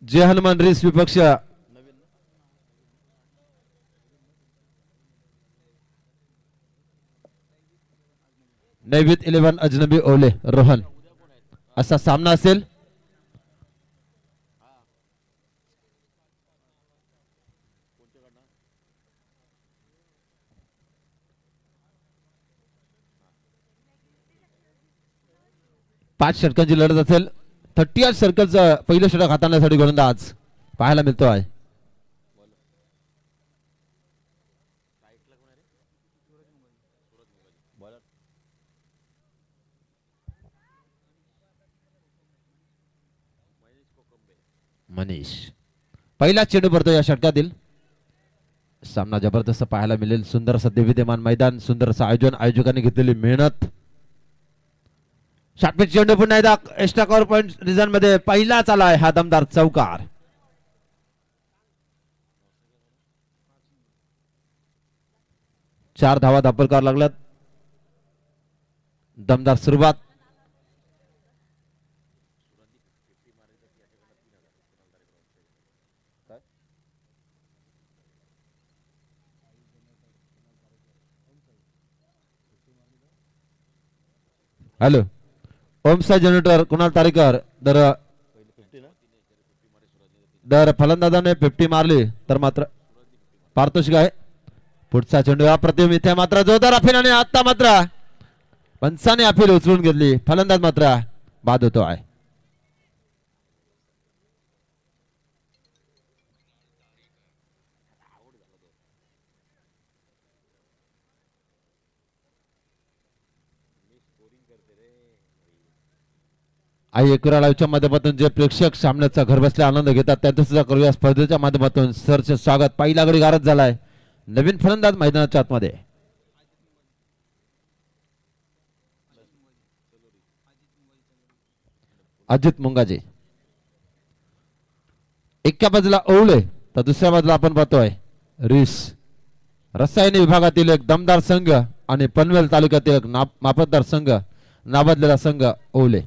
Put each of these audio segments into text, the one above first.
जय Hanuman race विपक्ष नैवित 11 अजनबी ओले रोहन असा सामना असेल. पाच षटकांची लढत असेल. 38 सर्कलचं पहिलं षटक हाताळण्यासाठी गोलंदाज पाहायला मिळतो आहे. मनीष पहिला चेंडू पडतो या षटकातील. सामना जबरदस्त पाहायला मिळेल. सुंदर असं विद्यमान मैदान, सुंदर असं आयोजन, आयोजकांनी घेतलेली मेहनत. शॉटपिच चेंडू पुन्हा एकदा एक्स्ट्रा कव्हर पॉइंट रिझन मध्ये पहिलाच आलाय हा दमदार चौकार. चार धावा धापल करावं लागल्यात. दमदार सुरुवात. हॅलो ओमसा जनरेटर कुणाल तारेकर दर फलंदाजाने 50 मारली तर मात्र पारितोषिक आहे. पुढचा चेंडू अप्रतिम. इथे मात्र जोरदार अपील आणि आता मात्र पंचाने अपील उचलून घेतली. फलंदाज मात्र बाद होतो आहे. आई एकविरा लाईव्हच्या माध्यमातून जे प्रेक्षक सामन्याचा घर बसल्या आनंद घेतात त्यांचं सुद्धा करूया स्पर्धेच्या माध्यमातून सरचे स्वागत. पहिला गडी गारद झालाय. नवीन फलंदाज मैदानाच्या आतमध्ये अजित मुंगाजी. एका बाजूला ओवळे तर दुसऱ्या बाजूला आपण पाहतोय रिस. रसायन विभागातील एक दमदार संघ आणि पनवेल तालुक्यातील एक मापतदार संघ नाबादलेला संघ ओवळे.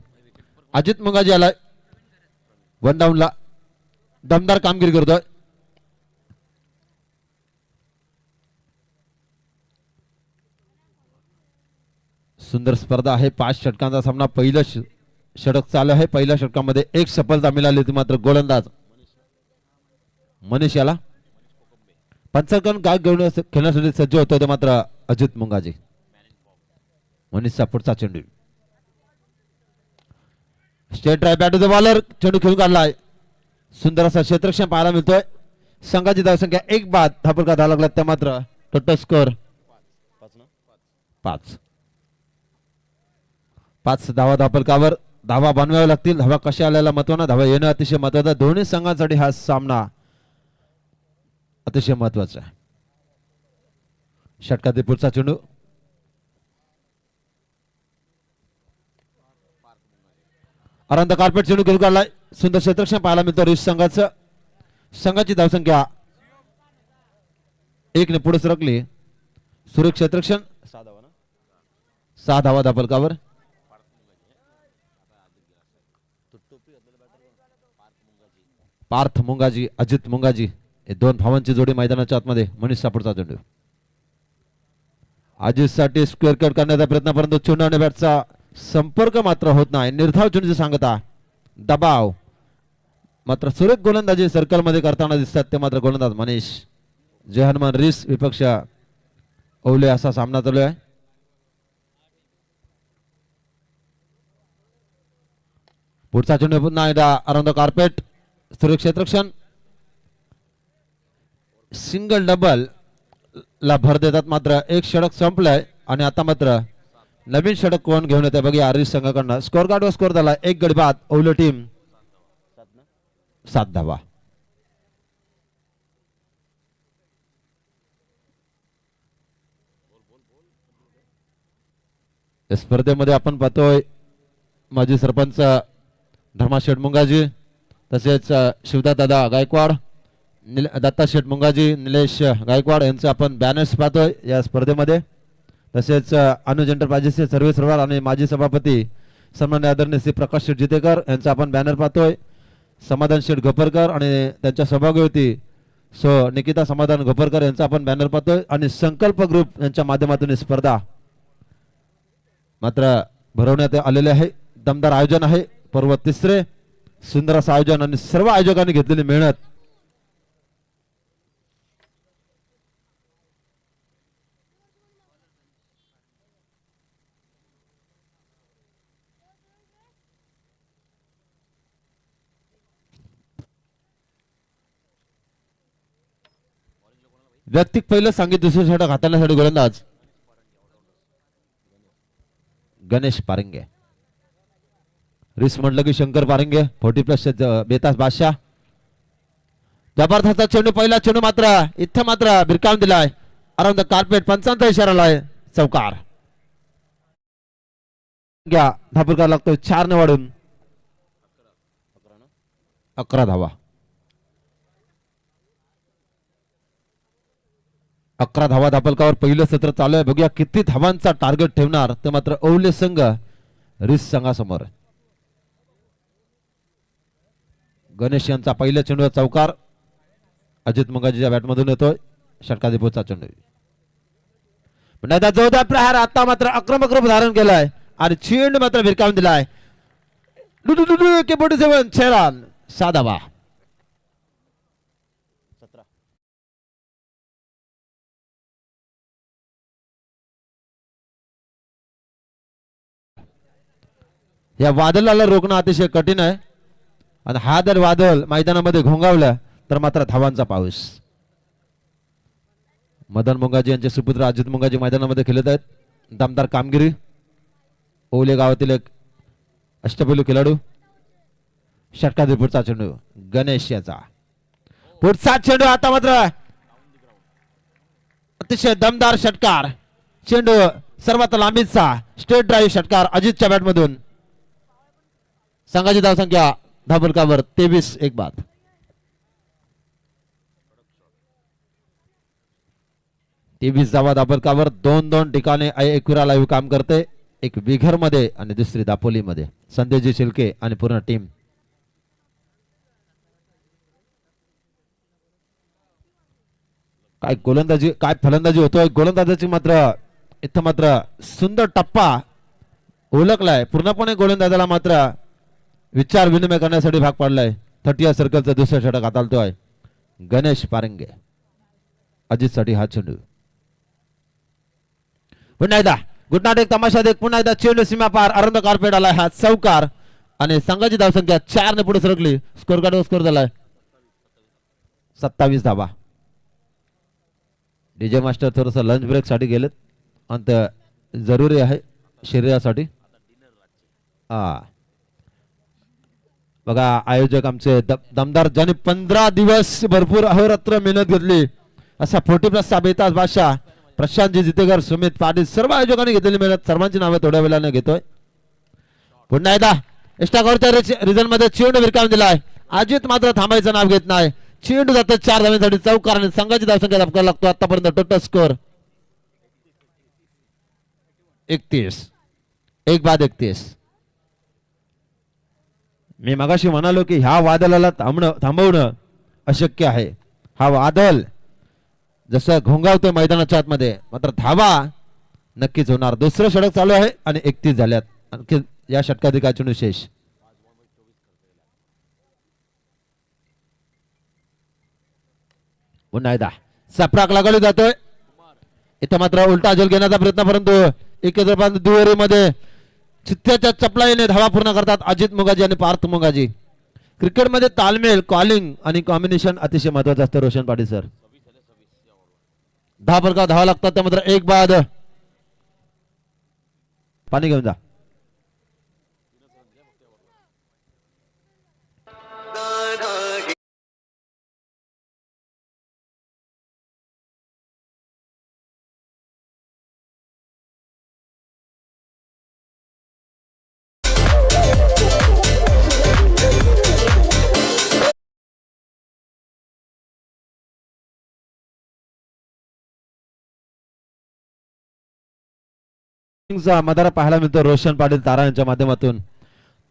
अजित मुंगाजी आलाय वन डाऊनला. दमदार कामगिरी करतोय. सुंदर स्पर्धा आहे. 5 षटकांचा सामना. पहिलं षटक चालू आहे. पहिल्या षटकामध्ये एक सफलता मिळाली होती मात्र गोलंदाज मनीष याला पंचाकन गाग घेऊन खेळण्यासाठी सज्ज होते मात्र अजित मुंगाजी. मनीषचा पुढचा चेंडू straight drive bat to the bowler. चेंडू खेळून काढलाय. सुंदर असा क्षेत्ररक्षण पाहायला मिळतोय. संघाची धावसंख्या 1 बाद. धापल धावा लागला त्या मात्र टोटल स्कोर 5 धावा धापलकावर. धावा बनवाव्या लागतील. धावा कशा आल्याला महत्वाना. धावा येणं अतिशय महत्वाचं. दोन्ही संघांसाठी हा सामना अतिशय महत्वाचा आहे. षटकातील पुढचा चेंडू अरंद कार्पेट चेंडू घेऊन काढलाय. सुंदर क्षेत्ररक्षण पाहायला मिळतं रिस संघाचं. संघाची धावसंख्या 1 ने पुढे सरकली. सुरेख क्षेत्ररक्षण 6 धावा धापलकावर. पार्थ मुंगाजी अजित मुंगाजी हे दोन भावांची जोडी मैदानाच्या आतमध्ये. मनीष सापडचा चेंडू अजित साठी स्क्वेअर कट करण्याचा प्रयत्न परंतु चेंडू आणि बॅटचा संपर्क मात्र होत नाही. निर्धाव चेंडूची सांगता. दबाव मात्र सुरेख गोलंदाजी सर्कल मध्ये करताना दिसतात ते मात्र गोलंदाज मनीष. जय हनुमान रिस विपक्ष ओवले असा सामना चालू आहे. पुढचा चेंडू पुन्हा एकदा अराउंड द कार्पेट. सुरेख क्षेत्ररक्षण. सिंगल डबल ला भर देतात मात्र एक षटक संपलंय आणि आता मात्र नवीन षटक कोण घेऊन येते बघूया. रिस संघाकडनं स्कोर कार्ड वर स्कोर झाला 1 गडी बाद. ओवले टीम 7 धावा. स्पर्धेमध्ये आपण पाहतोय माजी सरपंच धर्मा शेठ मुंगाजी तसेच शिवदादा गायकवाड, दत्ता शेठ मुंगाजी, निलेश गायकवाड यांचं आपण बॅनर्स पाहतोय या स्पर्धेमध्ये. तसेच अनुज एंटरप्राइजेसचे सर्वे सरवार आणि माजी सभापती सन्माननीय आदरणीय श्री प्रकाश शेठ जितेकर यांचा आपण बॅनर पाहतोय. समाधान शेठ घोपरकर आणि त्यांच्या सभागृती सो निकिता समाधान घोपरकर यांचा आपण बॅनर पाहतोय आणि संकल्प ग्रुप यांच्या माध्यमातून ही स्पर्धा मात्र भरवण्यात आलेले आहे. दमदार आयोजन आहे. पर्व तिसरे सुंदर असं आयोजन आणि सर्व आयोजकांनी घेतलेली मेहनत. व्यक्तिक पहिलं सांगित दुसरं षटक हाताळण्यासाठी गोलंदाज गणेश पारंगे. रिस म्हटलं की शंकर पारंगे 40+ बेतास बादशाह. जबरदस्त चेंडू पहिला चेंडू मात्र इथं मात्र बिरकावून दिलाय अराउंड द कार्पेट. पंचांचा इशारा लाय चौकार. घ्या धापूरकर लागतोय 4 ने वाढून 11 धावा. 11 धावा दापलकावर पहिलं सत्र चालू आहे. बघूया किती धावांचा टार्गेट ठेवणार ते मात्र ओवले संघ रिस संघासमोर. गणेश यांचा पहिल्या चेंडूवर चौकार. अजित मंगाजीच्या बॅटमधून येतोय षटकाधिपोचा चेंडू. जोरदार प्रहार. आता मात्र आक्रमक रूप धारण केलाय आणि चेंडू मात्र भिरकावून दिलाय. 47 6 रन 6 धावा. या वादळाला रोखणं अतिशय कठीण आहे आणि हा जर वादळ मैदानामध्ये घोंगावलं तर मात्र धावांचा पाऊस. मदन मुंगाजी यांचे सुपुत्र अजित मुंगाजी मैदानामध्ये खेळत आहेत. दमदार कामगिरी. ओले गावातील एक अष्टपैलू खेळाडू. षटकातील पुढचा चेंडू गणेश याचा. पुढचा चेंडू आता मात्र अतिशय दमदार षटकार. चेंडू सर्वात लांबीचा स्ट्रेट ड्राईव्ह षटकार अजितच्या बॅटमधून. संघाची धावसंख्या धाबलकावर 23 एक बाद. धावा दाबलकावर 2-2 ठिकाणी एकविरा लाईव्ह काम करते. एक विघर मध्ये आणि दुसरी दापोली मध्ये. संदेशजी शिल्के आणि पूर्ण टीम. काय गोलंदाजी काय फलंदाजी होतोय. गोलंदाजाची मात्र इथं मात्र सुंदर टप्पा ओळखलाय. पूर्णपणे गोलंदाजाला मात्र विचार विनिमय करण्यासाठी भाग पाडलाय. 30 सर्कलचं दुसरं षटक हाताळतोय गणेश पारंगे. अजित साठी हा चेंडू. पुन्हा एकदा गुडनाट एक तमाशा देख. पुन्हा एकदा चेंडू सीमा पार अरुंद कार्पेट आलाय. हा चौकार आणि संघाची धावसंख्या 4 ने पुढे सरकली. स्कोर कार्ड स्कोर झालाय 27 धावा. डीजे मास्टर थोडस लंच ब्रेक साठी गेलेत आणि जरुरी आहे शरीरासाठी. बघा आयोजक आमचे दमदार ज्यांनी 15 दिवस भरपूर अहोरात्र मेहनत घेतली असा 40+ बेताज बादशाह प्रशांतजी जितेकर सुमित पाटील सर्व आयोजकांनी घेतलेली मेहनत. सर्वांची नावे थोड्या वेळाने घेतोय. पुन्हा एकदा एक्स्ट्रा कव्हरच्या रिझल्ट मध्ये चेंडू विरकावून दिलाय. अजित मात्र थांबायचं नाव घेत नाही. चेंडू जातो 4 धावांसाठी चौकार आणि संघाची धावसंख्या दाखवायला लागतो. आतापर्यंत टोटल स्कोर 31 एक बाद 31. मी मगाशी म्हणालो की ह्या वादळाला थांबवणं अशक्य आहे. हा वादळ जसं घोंगावतोय मैदानाच्या आतमध्ये मात्र धावा नक्कीच होणार. दुसरं षटक चालू आहे आणि 31 झाल्यात. आणखी या षटकाधिक चेंडू शेष. पुन्हा एकदा सप्राक लागवली जातोय. इथं मात्र उलटा झेल घेण्याचा प्रयत्न परंतु एकत्र दुहेरीमध्ये चित्त्याच्या चपलाईने धावा पूर्ण करतात अजित मुंगाजी आणि पार्थ मुंगाजी. क्रिकेटमध्ये तालमेल कॉलिंग आणि कॉम्बिनेशन अतिशय महत्वाचं असतं. रोशन पाटील सर 10 फलका धावा लागतात. त्या मात्र एक बाद. पाणी घेऊन जा. मदारा पाहायला मिळतो रोशन पाटील तारा यांच्या माध्यमातून.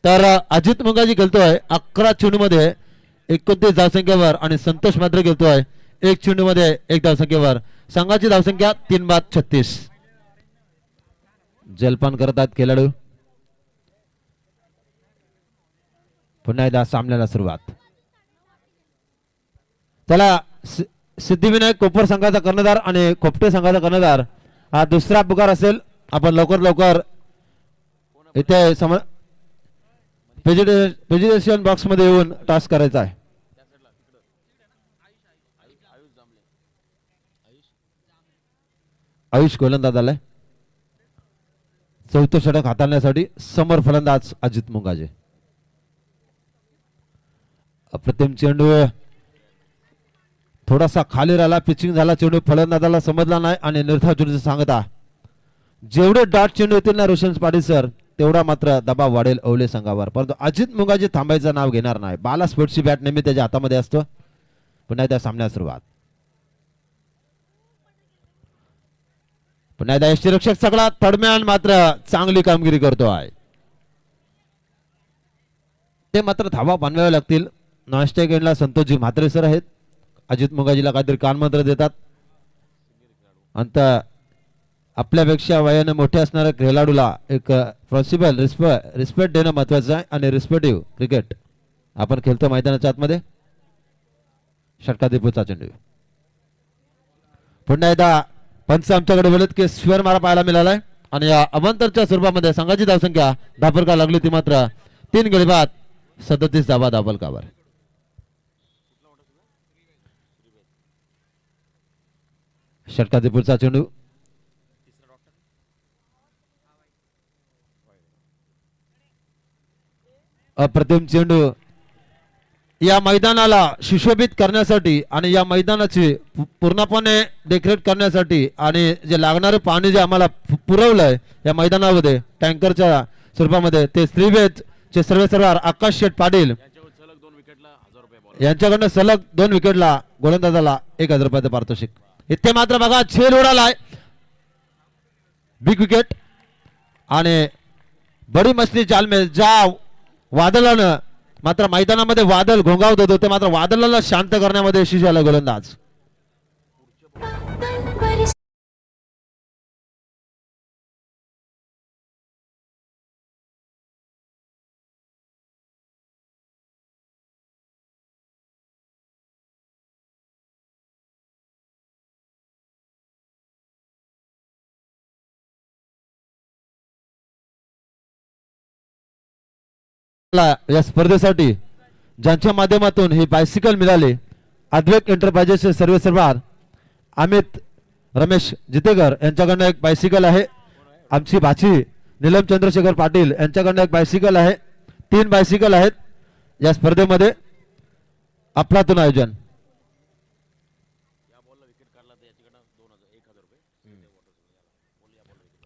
तर अजित मुंगाजी खेळतोय 11 चेंडूमध्ये 29 धावसंख्येवर आणि संतोष मात्र खेळतोय 1 चेंडूमध्ये 1 धावसंख्येवर. संघाची धावसंख्या 3-36. जलपान करतात खेळाडू. पुन्हा एकदा सामन्याला सुरुवात. त्याला सिद्धिविनायक कोपर संघाचा कर्णधार आणि खोपटे संघाचा कर्णधार हा दुसरा पुकार असेल. आपण लवकर इथे प्रेझिडेशन बॉक्स मध्ये येऊन टास्क करायचा आहे. आयुष गोलंदाज आलाय. चौथं षटक हाताळण्यासाठी समोर फलंदाज अजित मुंगाजे. अप्रतिम चेंडू थोडासा खाली राहिला. पिचिंग झाला चेंडू फलंदाजाला समजला नाही आणि निर्धाव चेंडूची सांगता. जेवढे डॉट चेंडू येतील ना रोशन पाटील सर तेवढा मात्र दबाव वाढेल ओवले संघावर. परंतु अजित मुंगाजी थांबायचं नाव घेणार नाही. बाला स्पोर्ट्सची बॅट नेहमी त्याच्या हातामध्ये असतो. पुन्हा एकदा सामन्यात सुरुवात. पुन्हा एकदा यष्टीरक्षक सगळा थर्डमॅन मात्र चांगली कामगिरी करतो आहे. ते मात्र धावा बनवाव्या लागतील. नाश्ते गेंडला संतोषजी म्हात्रे सर आहेत. अजित मुंगाजीला काहीतरी कानमंत्र देतात. अंत आपल्यापेक्षा वयाने मोठे असणाऱ्या खेळाडूला एक पॉसिबल रिस्पेक्ट देणं महत्वाचं आहे आणि रिस्पेक्टिव्ह क्रिकेट आपण खेळतो मैदानाच्या आतमध्ये. षटकाधिपतीचा चेंडू. पुन्हा एकदा पंच आमच्याकडे बोलत की स्क्वेअर मारा पाहायला मिळालाय आणि या अवंतरच्या स्वरूपामध्ये संघाची धावसंख्या धापलका लागली ती मात्र 3 गडी बाद 37 धावा धापलकावर. षटकाधिपतीचा चेंडू. अप्रतिम चेंडू या मैदानाला सुशोभित करण्यासाठी आणि या मैदानाची पूर्णपणे देखरेख करण्यासाठी आणि जे लागणारे पाणी जे आम्हाला पुरवलंय या मैदानामध्ये टँकरच्या स्वरूपामध्ये ते श्रीवेद चे सर्वेसर्वार आकाश शेठ पाटील यांच्याकडनं सलग 2 विकेटला गोलंदाजाला 1000 रुपयाचं पारितोषिक. इथे मात्र बघा झेल उडालाय. बिग विकेट आणि बडी मछली जाल में ज्या वादळानं मात्र मैदानामध्ये वादळ घोंगावत होतो ते मात्र वादळाला शांत करण्यामध्ये यशस्वी झाला गोलंदाज. या स्पर्धेसाठी ज्यांच्या माध्यमातून ही बायसिकल मिळाली अद्वैत एंटरप्राइजेसचे सर्वेसर्वार अमित रमेश जितेकर यांच्याकडनं एक बायसिकल आहे. आमची भाची नीलम चंद्रशेखर पाटील यांच्याकडनं एक बायसिकल आहे. 3 बायसिकल आहेत या स्पर्धेमध्ये. अफलातून आयोजन.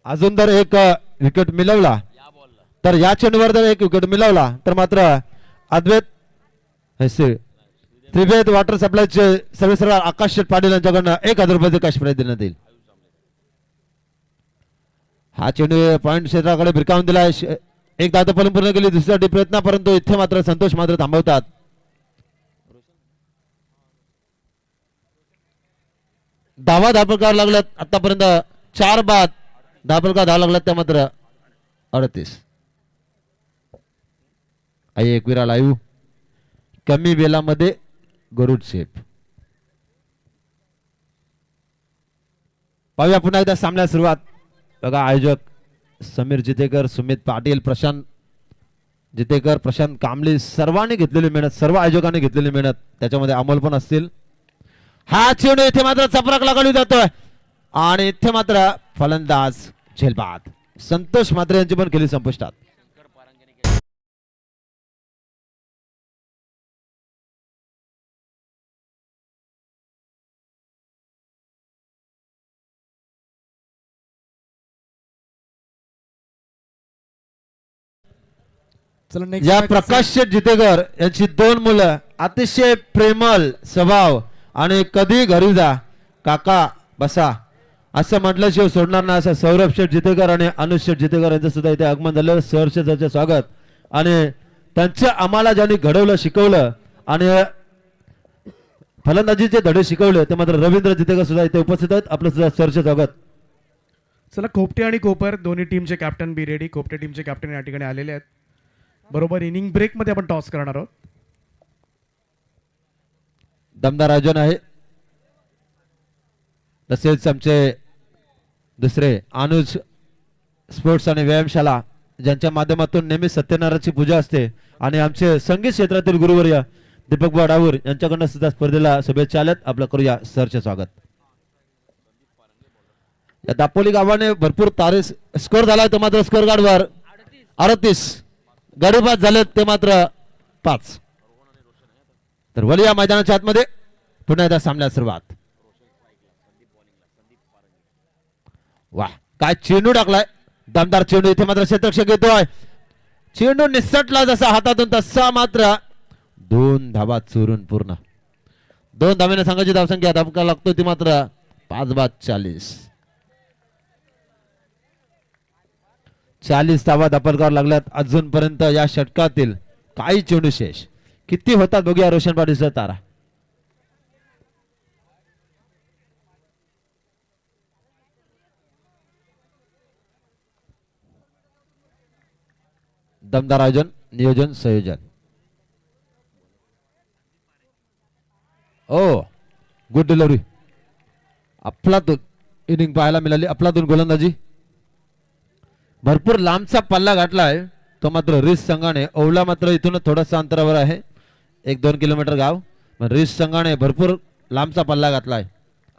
अजून जर एक विकेट मिळवला तर या चेंडूवर जर एक विकेट मिळवला तर मात्र अद्वैत त्रिवेद वॉटर सप्लायचे सर्वेसर्वार आकाश शेठ पाटील यांच्याकडनं 1000 रुपयाचे कॅश प्राइज देण्यात येईल. हा चेंडू पॉइंट क्षेत्राकडे भिरकावून दिला. एक धाव फलक पूर्ण केली दुसऱ्यासाठी प्रयत्न परंतु इथे मात्र संतोष मात्र थांबवतात. धावा धापलकार लागल्यात आतापर्यंत 4 बाद धापलकार धाव लागल्यात त्या मात्र 38. आई एकविरा लाईव्ह कमी वेळामध्ये गरुड शेप. पाहूया पुन्हा एकदा सामन्याला सुरुवात. बघा आयोजक समीर जितेकर, सुमित पाटील, प्रशांत जितेकर, प्रशांत कांबळे सर्वांनी घेतलेली मेहनत, सर्व आयोजकांनी घेतलेली मेहनत त्याच्यामध्ये अमोल पण असतील. हा चेंडू इथे मात्र चपराक लागली जातोय आणि इथे मात्र फलंदाज झेलबाद संतोष मात्र यांची पण खेळी संपुष्टात. या प्रकाश शेठ जितेकर यांची 2 मुलं अतिशय प्रेमळ स्वभाव आणि कधी घरी जा काका बसा असं म्हटल्याशिवाय सोडणार नाही असं सौरभ शेठ जितेकर आणि अनुज शेठ जितेकर यांचं सुद्धा इथे आगमन झालं. सहर्ष त्याचे स्वागत आणि त्यांच्या आम्हाला ज्यांनी घडवलं शिकवलं आणि फलंदाजीचे धडे शिकवले ते मात्र रवींद्र जितेकर सुद्धा इथे उपस्थित आहेत. आपलं सुद्धा सरचे स्वागत. चला खोपटे आणि कोपर दोन्ही टीमचे कॅप्टन बी रेडी. खोपटे टीमचे कॅप्टन या ठिकाणी आलेले आहेत. बरोबर इनिंग ब्रेक मध्ये आपण टॉस करणार आहोत. दमदार आयोजन आहे. तसेच आमचे दुसरे अनुज स्पोर्ट्स आणि व्यायामशाला ज्यांच्या माध्यमातून नेहमी सत्यनारायणची पूजा असते आणि आमचे संगीत क्षेत्रातील गुरुवर्य दीपक डावूर यांच्याकडून सुद्धा स्पर्धेला शुभेच्छा आल्यात. आपलं करूया सरचे स्वागत. या दापोली गावाने भरपूर तारे स्कोर झाला तर मात्र स्कोर गाडवर 38 गडीबाद झालेत ते मात्र 5. तर वली या मैदानाच्या आतमध्ये पुन्हा एकदा सामन्याला सुरुवात. वा काय चेंडू टाकलाय. दमदार चेंडू इथे मात्र क्षेत्ररक्षक येतोय. चेंडू निसटला जसा हातातून तसा मात्र 2 धावा चोरून पूर्ण. 2 धावेने संघाची धावसंख्या धावका लागतो ती मात्र 5/40. 40 धावा धापलकावर लागल्यात अजूनपर्यंत या षटकातील. काही चेंडू शेष किती होतात बघूया रोशन पाटीलचा तारा. दमदार आयोजन नियोजन संयोजन. ओ गुड डिलिव्हरी. अफलातून इनिंग पाहायला मिळाली. अफलातून गोलंदाजी. भरपूर लांबचा पल्ला गाठलाय तो मात्र रिस संघाने. ओवला मात्र इथून थोडासा अंतरावर आहे 1-2 किलोमीटर गाव. रिस संघाने भरपूर लांबचा पल्ला घातलाय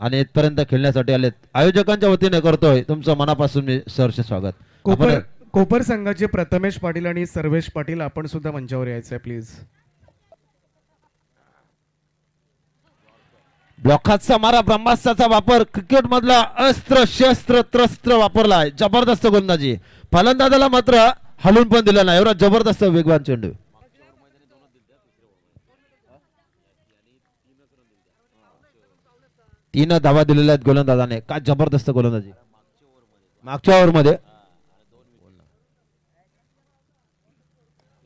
आणि इथपर्यंत खेळण्यासाठी आलेत. आयोजकांच्या वतीने करतोय तुमचं मनापासून मी सहर्ष स्वागत. कोपर संघाचे प्रथमेश पाटील आणि सर्वेश पाटील आपण सुद्धा मंचावर यायचंय प्लीज. ब्लॉकाचा मारा ब्रह्मास्त्राचा वापर क्रिकेट मधला अस्त्र शस्त्र त्रस्त्र वापरलाय. जबरदस्त गोलंदाजी. फलंदाजाला मात्र हलून पण दिला नाही. एवढा जबरदस्त वेगवान चेंडू. 3 धावा दिलेल्या आहेत गोलंदाजाने. काय जबरदस्त गोलंदाजी मागच्या ओव्हर मध्ये.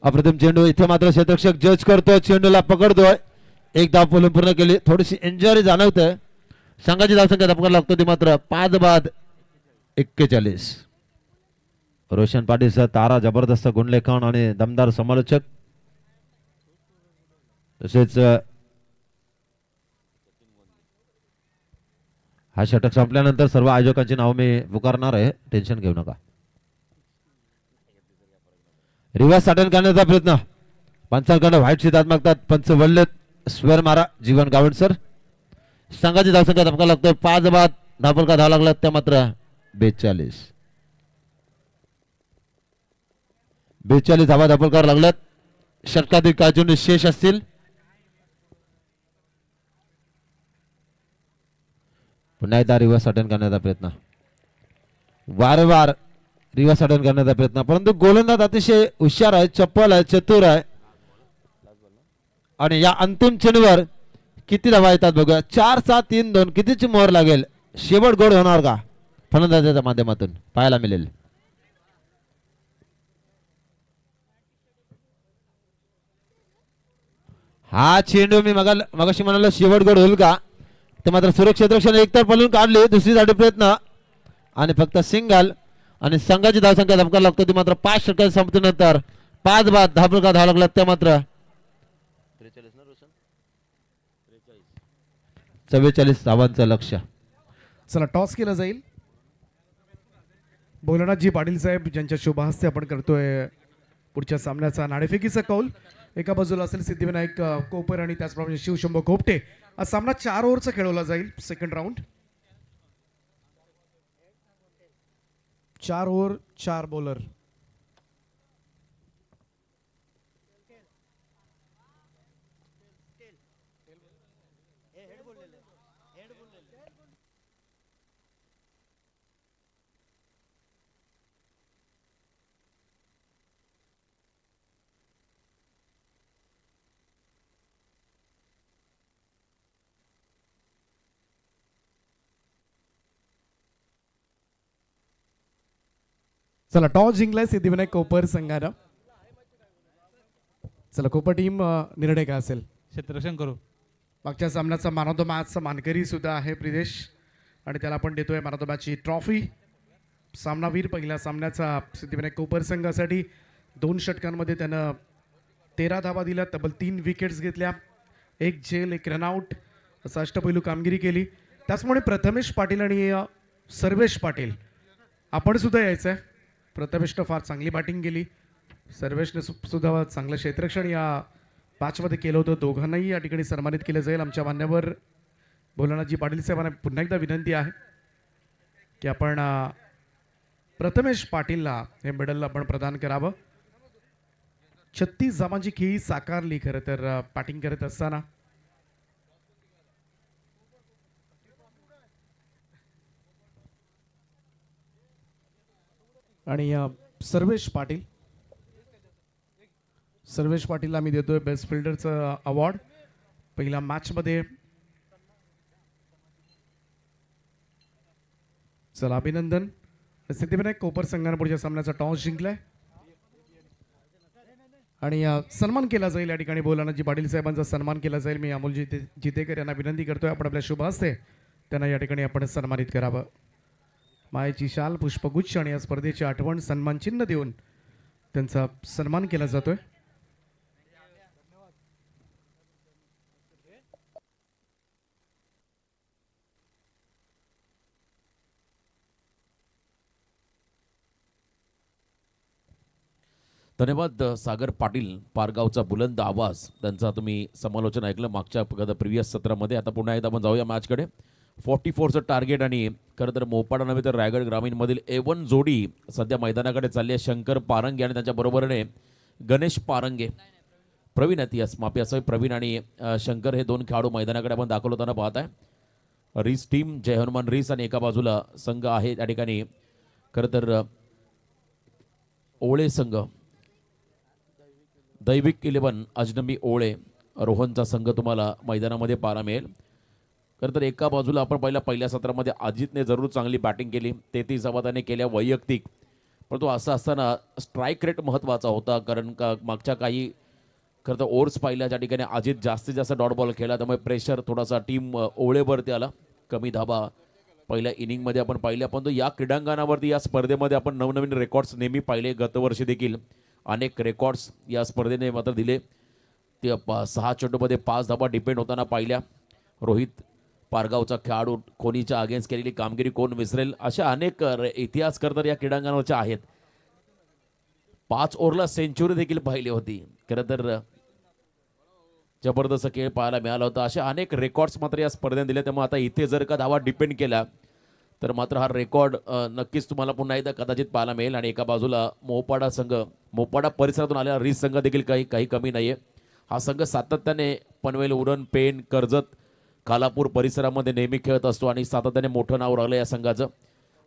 अप्रतिम चेंडू. इथे मात्र क्षेत्ररक्षक जज करतोय. चेंडूला पकडतोय. 1 धाव पूर्ण केली. थोडीशी इंजरी जाणवते. संघाची धावसंख्या धापका लागतो ती मात्र 5/41. रोशन पाटील सह तारा जबरदस्त गुणलेखन आणि दमदार समालोचक. तसेच हा षटक संपल्यानंतर सर्व आयोजकांची नाव मी पुकारणार आहे. टेन्शन घेऊ नका. रिव्हर्स अटेंड करण्याचा प्रयत्न. पंचांकडे व्हाईट शीट मागतात. पंच वळलेत. स्वेर मारा जीवन गावण सर. संघाची धावसंख्या धपका लागतोय 5 बाद. धापलका धाव लागला त्या मात्र 42 धावा धापलकार लागल्यात. षटकातील काय चेंडू शेष असतील. पुन्हा एकदा रिव्हर्स अटेंड करण्याचा प्रयत्न. वारंवार रिव्हर्स अटेंड करण्याचा प्रयत्न. परंतु गोलंदाज अतिशय हुशार आहे, चप्पल आहे, चतुर आहे. आणि या अंतिम चेंडूवर किती धावा येतात बघूया. 4-6-3-2 कितीची मोहर लागेल. शेवट गोड होणार का फलंदाजाच्या माध्यमातून पाहायला मिळेल. हा चेंडू मी मगाशी म्हणालो शेवट गोड होईल का. ते मात्र सुरक्षित रक्षण एकतर पळून काढली. दुसरी साठी प्रयत्न आणि फक्त सिंगल. आणि संघाची धावसंख्या धपका लागतो ती मात्र 5 षटकांच्या संपल्यानंतर 5 बाद. धापका धाव लागला त्या मात्र 44 धावांचं लक्ष्य. चला टॉस केलं जाईल. भोलानाथजी पाटील साहेब ज्यांच्या शुभ हस्ते आपण करतोय पुढच्या सामन्याचा नाणेफेकीचा कौल. एका बाजूला असेल सिद्धिविनायक कोपर आणि त्याचप्रमाणे शिवशंभो खोपटे. हा सामना 4 ओव्हरचा खेळवला जाईल. Second round 4 over 4 bowler. चला टॉस जिंकलाय सिद्धिविनायक कोपर संघानं. चला कोपर टीम निर्णय काय असेल? क्षेत्ररक्षण करू. मागच्या सामन्याचा मॅन ऑफ द मॅचचा मानकरी सुद्धा आहे प्रिदेश आणि त्याला आपण देतोय मॅन ऑफ द मॅचची ट्रॉफी. सामनावीर पहिल्या सामन्याचा सिद्धिविनायक कोपर संघासाठी 2 षटकांमध्ये त्यानं 13 धावा दिल्या, तब्बल 3 विकेट्स घेतल्या, 1 झेल 1 रनआउट असं अष्टपैलू कामगिरी केली. त्याचमुळे प्रथमेश पाटील आणि सर्वेश पाटील आपण सुद्धा यायचं आहे. प्रथमेशनं फार चांगली बॅटिंग केली, सर्वेशने सुद्धा चांगलं क्षेत्ररक्षण या मॅचमध्ये केलं होतं. दोघांनाही या ठिकाणी सन्मानित केलं जाईल. आमच्या मान्यवर भोलानाथजी पाटील साहेबांना पुन्हा एकदा विनंती आहे की आपण प्रथमेश पाटीलला हे मेडल आपण प्रदान करावं. 36 धावांची खेळी साकारली खरं तर बॅटिंग करत असताना. आणि सर्वेश पाटीलला मी देतोय बेस्ट फिल्डरचं अवॉर्ड पहिल्या मॅचमध्ये. चला अभिनंदन. सिद्धिविनायक कोपर संघाने पुढच्या सामन्याचा टॉस जिंकलाय आणि सन्मान केला जाईल. या ठिकाणी भोलानाथजी पाटील साहेबांचा सन्मान केला जाईल. मी अमोल जितेकर यांना विनंती करतोय आपण आपल्या शुभ हस्ते त्यांना या ठिकाणी आपण सन्मानित करावं. मायेची शाल, पुष्पगुच्छ आणि या स्पर्धेची आठवण सन्मान चिन्ह देऊन त्यांचा सन्मान केला जातोय. धन्यवाद सागर पाटील. पारगावचा बुलंद आवाज त्यांचा तुम्ही समालोचन ऐकलं मागच्या प्रिव्हियस सत्रामध्ये. आता पुन्हा एकदा आपण जाऊया मॅचकडे. 44चं टार्गेट आणि खरं तर मोपाडा नव्हे तर रायगड ग्रामीणमधील A1 जोडी सध्या मैदानाकडे चालली आहे. शंकर पारंगे आणि त्यांच्या बरोबरीने गणेश पारंगे. प्रवीण आहेत यस माफी असं प्रवीण आणि शंकर हे 2 खेळाडू मैदानाकडे आपण दाखल होताना पाहत आहे. रीस टीम जय हनुमान रीस आणि एका बाजूला संघ आहे त्या ठिकाणी खरं तर ओळे संघ, दैविक 11 अजनबी ओळे रोहनचा संघ तुम्हाला मैदानामध्ये पाहायला मिळेल. खरं तर एका बाजूला आपण पहिल्या सत्रामध्ये अजितने जरूर चांगली बॅटिंग केली, 33 धावा त्याने केल्या वैयक्तिक. परंतु असं असताना स्ट्राईक रेट महत्त्वाचा होता कारण का मागच्या काही खरं तर ओव्हर्स पाहिल्या त्या ठिकाणी अजित जास्तीत जास्त डॉट बॉल खेळला, त्यामुळे प्रेशर थोडासा टीम ओळेवरती आला. कमी धाबा पहिल्या इनिंगमध्ये आपण पाहिल्या. परंतु या क्रीडांगणावरती या स्पर्धेमध्ये आपण नवनवीन रेकॉर्ड्स नेहमी पाहिले. गतवर्षी देखील अनेक रेकॉर्ड्स या स्पर्धेने मात्र दिले. ते 6 चेंडूमध्ये 5 धाबा डिपेंड होताना पाहिल्या. रोहित पारगावचा खेळाडू कोणीच्या अगेन्स्ट केलेली कामगिरी कोण विसरेल, अशा अनेक इतिहास करतर या क्रीडांगणावरच्या आहेत. 5 ओव्हरला सेंचुरी देखील पाहिली होती. खरं तर जबरदस्त खेळ पाहायला मिळाला होता. अशा अनेक रेकॉर्ड्स मात्र या स्पर्धेने दिले. त्यामुळे आता इथे जर का धावा डिपेंड केला तर मात्र हा रेकॉर्ड नक्कीच तुम्हाला पुन्हा एकदा कदाचित पाहायला मिळेल. आणि एका बाजूला मोपाडा संघ, मोपाडा परिसरातून आलेला रीस संघ देखील काही कमी नाही आहे. हा संघ सातत्याने पनवेल, उरण, पेण, कर्जत, खालापूर परिसरामध्ये नेहमी खेळत असतो आणि सातत्याने मोठं नाव राहिलं या संघाचं.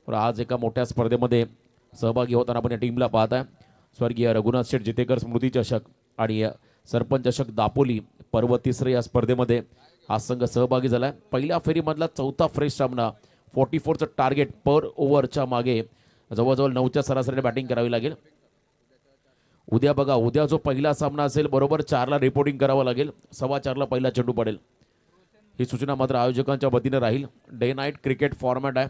तर आज एका मोठ्या स्पर्धेमध्ये सहभागी होताना आपण या टीमला पाहत आहे. स्वर्गीय रघुनाथ शेठ जितेकर स्मृती चषक आणि सरपंच चषक दापोली पर्व 3 या स्पर्धेमध्ये हा संघ सहभागी झाला आहे. पहिल्या फेरीमधला 4था फ्रेश सामना. 44चं टार्गेट पर ओव्हरच्या मागे जवळजवळ 9च्या सरासरीने बॅटिंग करावी लागेल. उद्या बघा, उद्या जो पहिला सामना असेल बरोबर 4ला रिपोर्टिंग करावं लागेल. 4:15ला पहिला चेंडू पडेल. ही सूचना मात्र आयोजकांच्या वतीने राहील. डे नाईट क्रिकेट फॉर्मॅट आहे.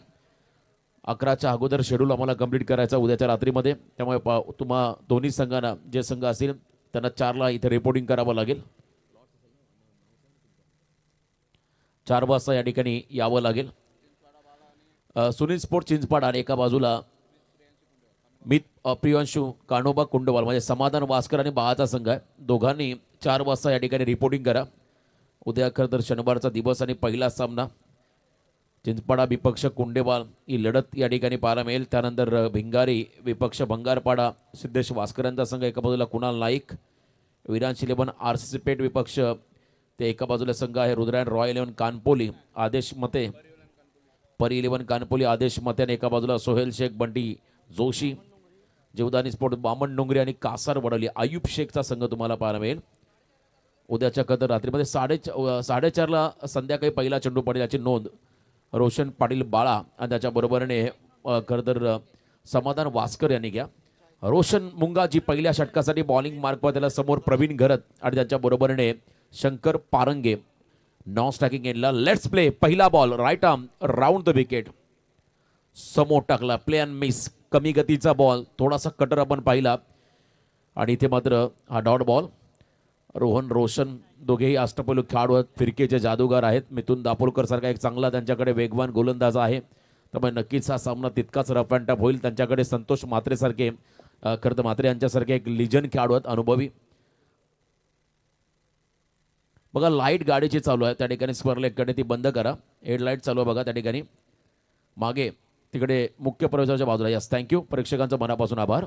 11च्या अगोदर शेड्यूल आम्हाला कंप्लीट करायचा उद्याच्या रात्रीमध्ये. त्यामुळे तुम्हा दोन्ही संघांना जे संघ असतील त्यांना 4ला इथे रिपोर्टिंग करावं लागेल. 4 वाजता या ठिकाणी यावं लागेल. सुनील स्पोर्ट चिंचपाड आणि एका बाजूला मित प्रियांशू कान्होबा कुंडवाल म्हणजे समाधान वास्कर आणि बाळाचा संघ आहे. दोघांनी 4 वाजता या ठिकाणी रिपोर्टिंग करा. उद्या खरं तर शनिवारचा दिवस आणि पहिला सामना चिंचपाडा विपक्ष कुंडेवाल ही लढत या ठिकाणी पाहायला मिळेल. त्यानंतर भिंगारी विपक्ष भंगारपाडा सिद्धेश वास्करांचा संघ, एका बाजूला कुणाल नाईक, विरांश 11 RCC पेठ विपक्ष ते एका बाजूला संघ आहे. रुद्रायण रॉयल 11 कानपोली आदेश मते, परी 11 कानपोली आदेश मते आणि एका बाजूला सोहेल शेख, बंटी जोशी, जीवदानी स्पोर्ट बामण डोंगरी आणि कासार वडवली आयुब शेखचा संघ तुम्हाला पाहायला मिळेल. उद्याच्या कदर रात्रीमध्ये 4:30ला संध्याकाळी पहिला चेंडू पडेल याची नोंद रोशन पाटील बाळा आणि त्याच्या बरोबरीने खरं तर समाधान वास्कर यांनी घ्या. रोशन मुंगाजी पहिल्या षटकासाठी बॉलिंग मार्कवर त्याला समोर प्रवीण घरत आणि त्यांच्या बरोबरीने शंकर पारंगे नॉन स्ट्रायकिंग एंडला. Let's play. पहिला ball right arm round the wicket, समोर टाकला. Play and miss. कमी गतीचा बॉल, थोडासा कटर आपण पाहिला आणि इथे मात्र हा डॉट बॉल. रोशन दोघेही अष्टपैलू खेळाडू आहेत, फिरकेचे जादूगार आहेत. मिथुन दापोलकर सारखा एक चांगला त्यांच्याकडे वेगवान गोलंदाज आहे, त्यामुळे नक्कीच हा सामना तितकाच रफ अँड टफ होईल. त्यांच्याकडे संतोष म्हात्रे सारखे खरं तर म्हात्रे यांच्यासारखे एक लिजन खेळाडू आहेत, अनुभवी. बघा लाईट गाडीची चालू आहे त्या ठिकाणी, स्पर्लेकडे ती बंद करा. हेडलाईट चालू आहे बघा त्या ठिकाणी मागे तिकडे मुख्य प्रवेशाच्या बाजूला. Yes thank you. प्रेक्षकांचं मनापासून आभार.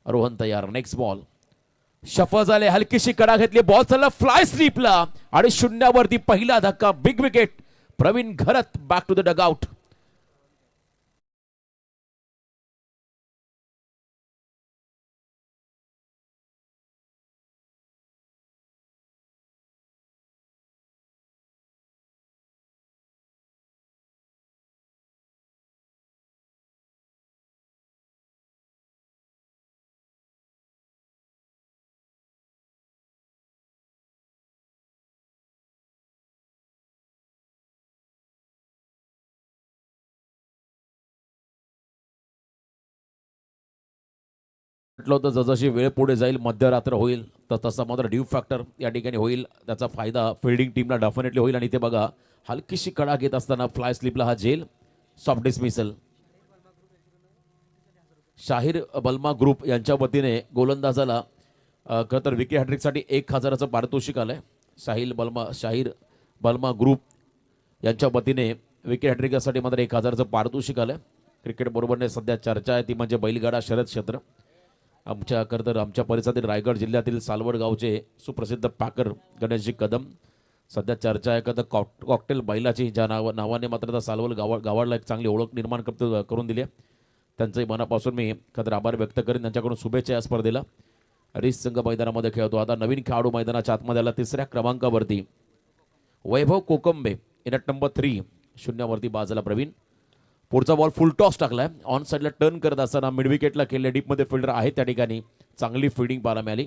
रोहन तयार. नेक्स्ट बॉल शफल झाले, हलकीशी कडा घेतली, बॉल चालला फ्लाय स्लीपला आणि शून्यावरती पहिला धक्का. Big wicket. Pravin Gharat back to the dugout. म्हटलं होतं जसजशी वेळ पुढे जाईल, मध्यरात्र होईल, तर तसा मात्र ड्यू फॅक्टर या ठिकाणी होईल. त्याचा फायदा फिल्डिंग टीमला डेफिनेटली होईल. आणि ते बघा हलकीशी कडा घेत असताना फ्लाय स्लिपला हा झेल. Soft dismissal. शाहीर बल्मा ग्रुप यांच्या वतीने गोलंदाजाला खरं तर विकेट हॅट्रिकसाठी 1000चं पारितोषिक आलंय. शाहीर बल्मा ग्रुप यांच्या वतीने विकेट हॅट्रिकसाठी मात्र 1000चं पारितोषिक आलंय. क्रिकेट बरोबरने सध्या चर्चा आहे ती म्हणजे बैलगाडा शर्यत क्षेत्र. आमच्या परिसरातील रायगड जिल्ह्यातील सालवड गावचे सुप्रसिद्ध पॅकर गणेशजी कदम सध्या चर्चा आहे. का कॉकटेल बैलाची ज्या नावाने मात्र त्या सालवड गावाला एक चांगली ओळख निर्माण करून दिली आहे. त्यांचंही मनापासून मी खतर आभार व्यक्त करेन. त्यांच्याकडून शुभेच्छा या स्पर्धेला. रिस संघ मैदानामध्ये खेळतो. आता नवीन खेळाडू मैदानाच्या आतमध्ये आला 3ऱ्या क्रमांकावरती वैभव कोकंबे इन ॲट नंबर 3. शून्यावरती बाजूला प्रवीण. पुढचा बॉल फुल टॉस टाकलाय. ऑन साईडला टर्न करत असताना मिड विकेटला केले. डीपमध्ये फिल्डर आहे त्या ठिकाणी. चांगली फिल्डिंग पाहायला मिळाली.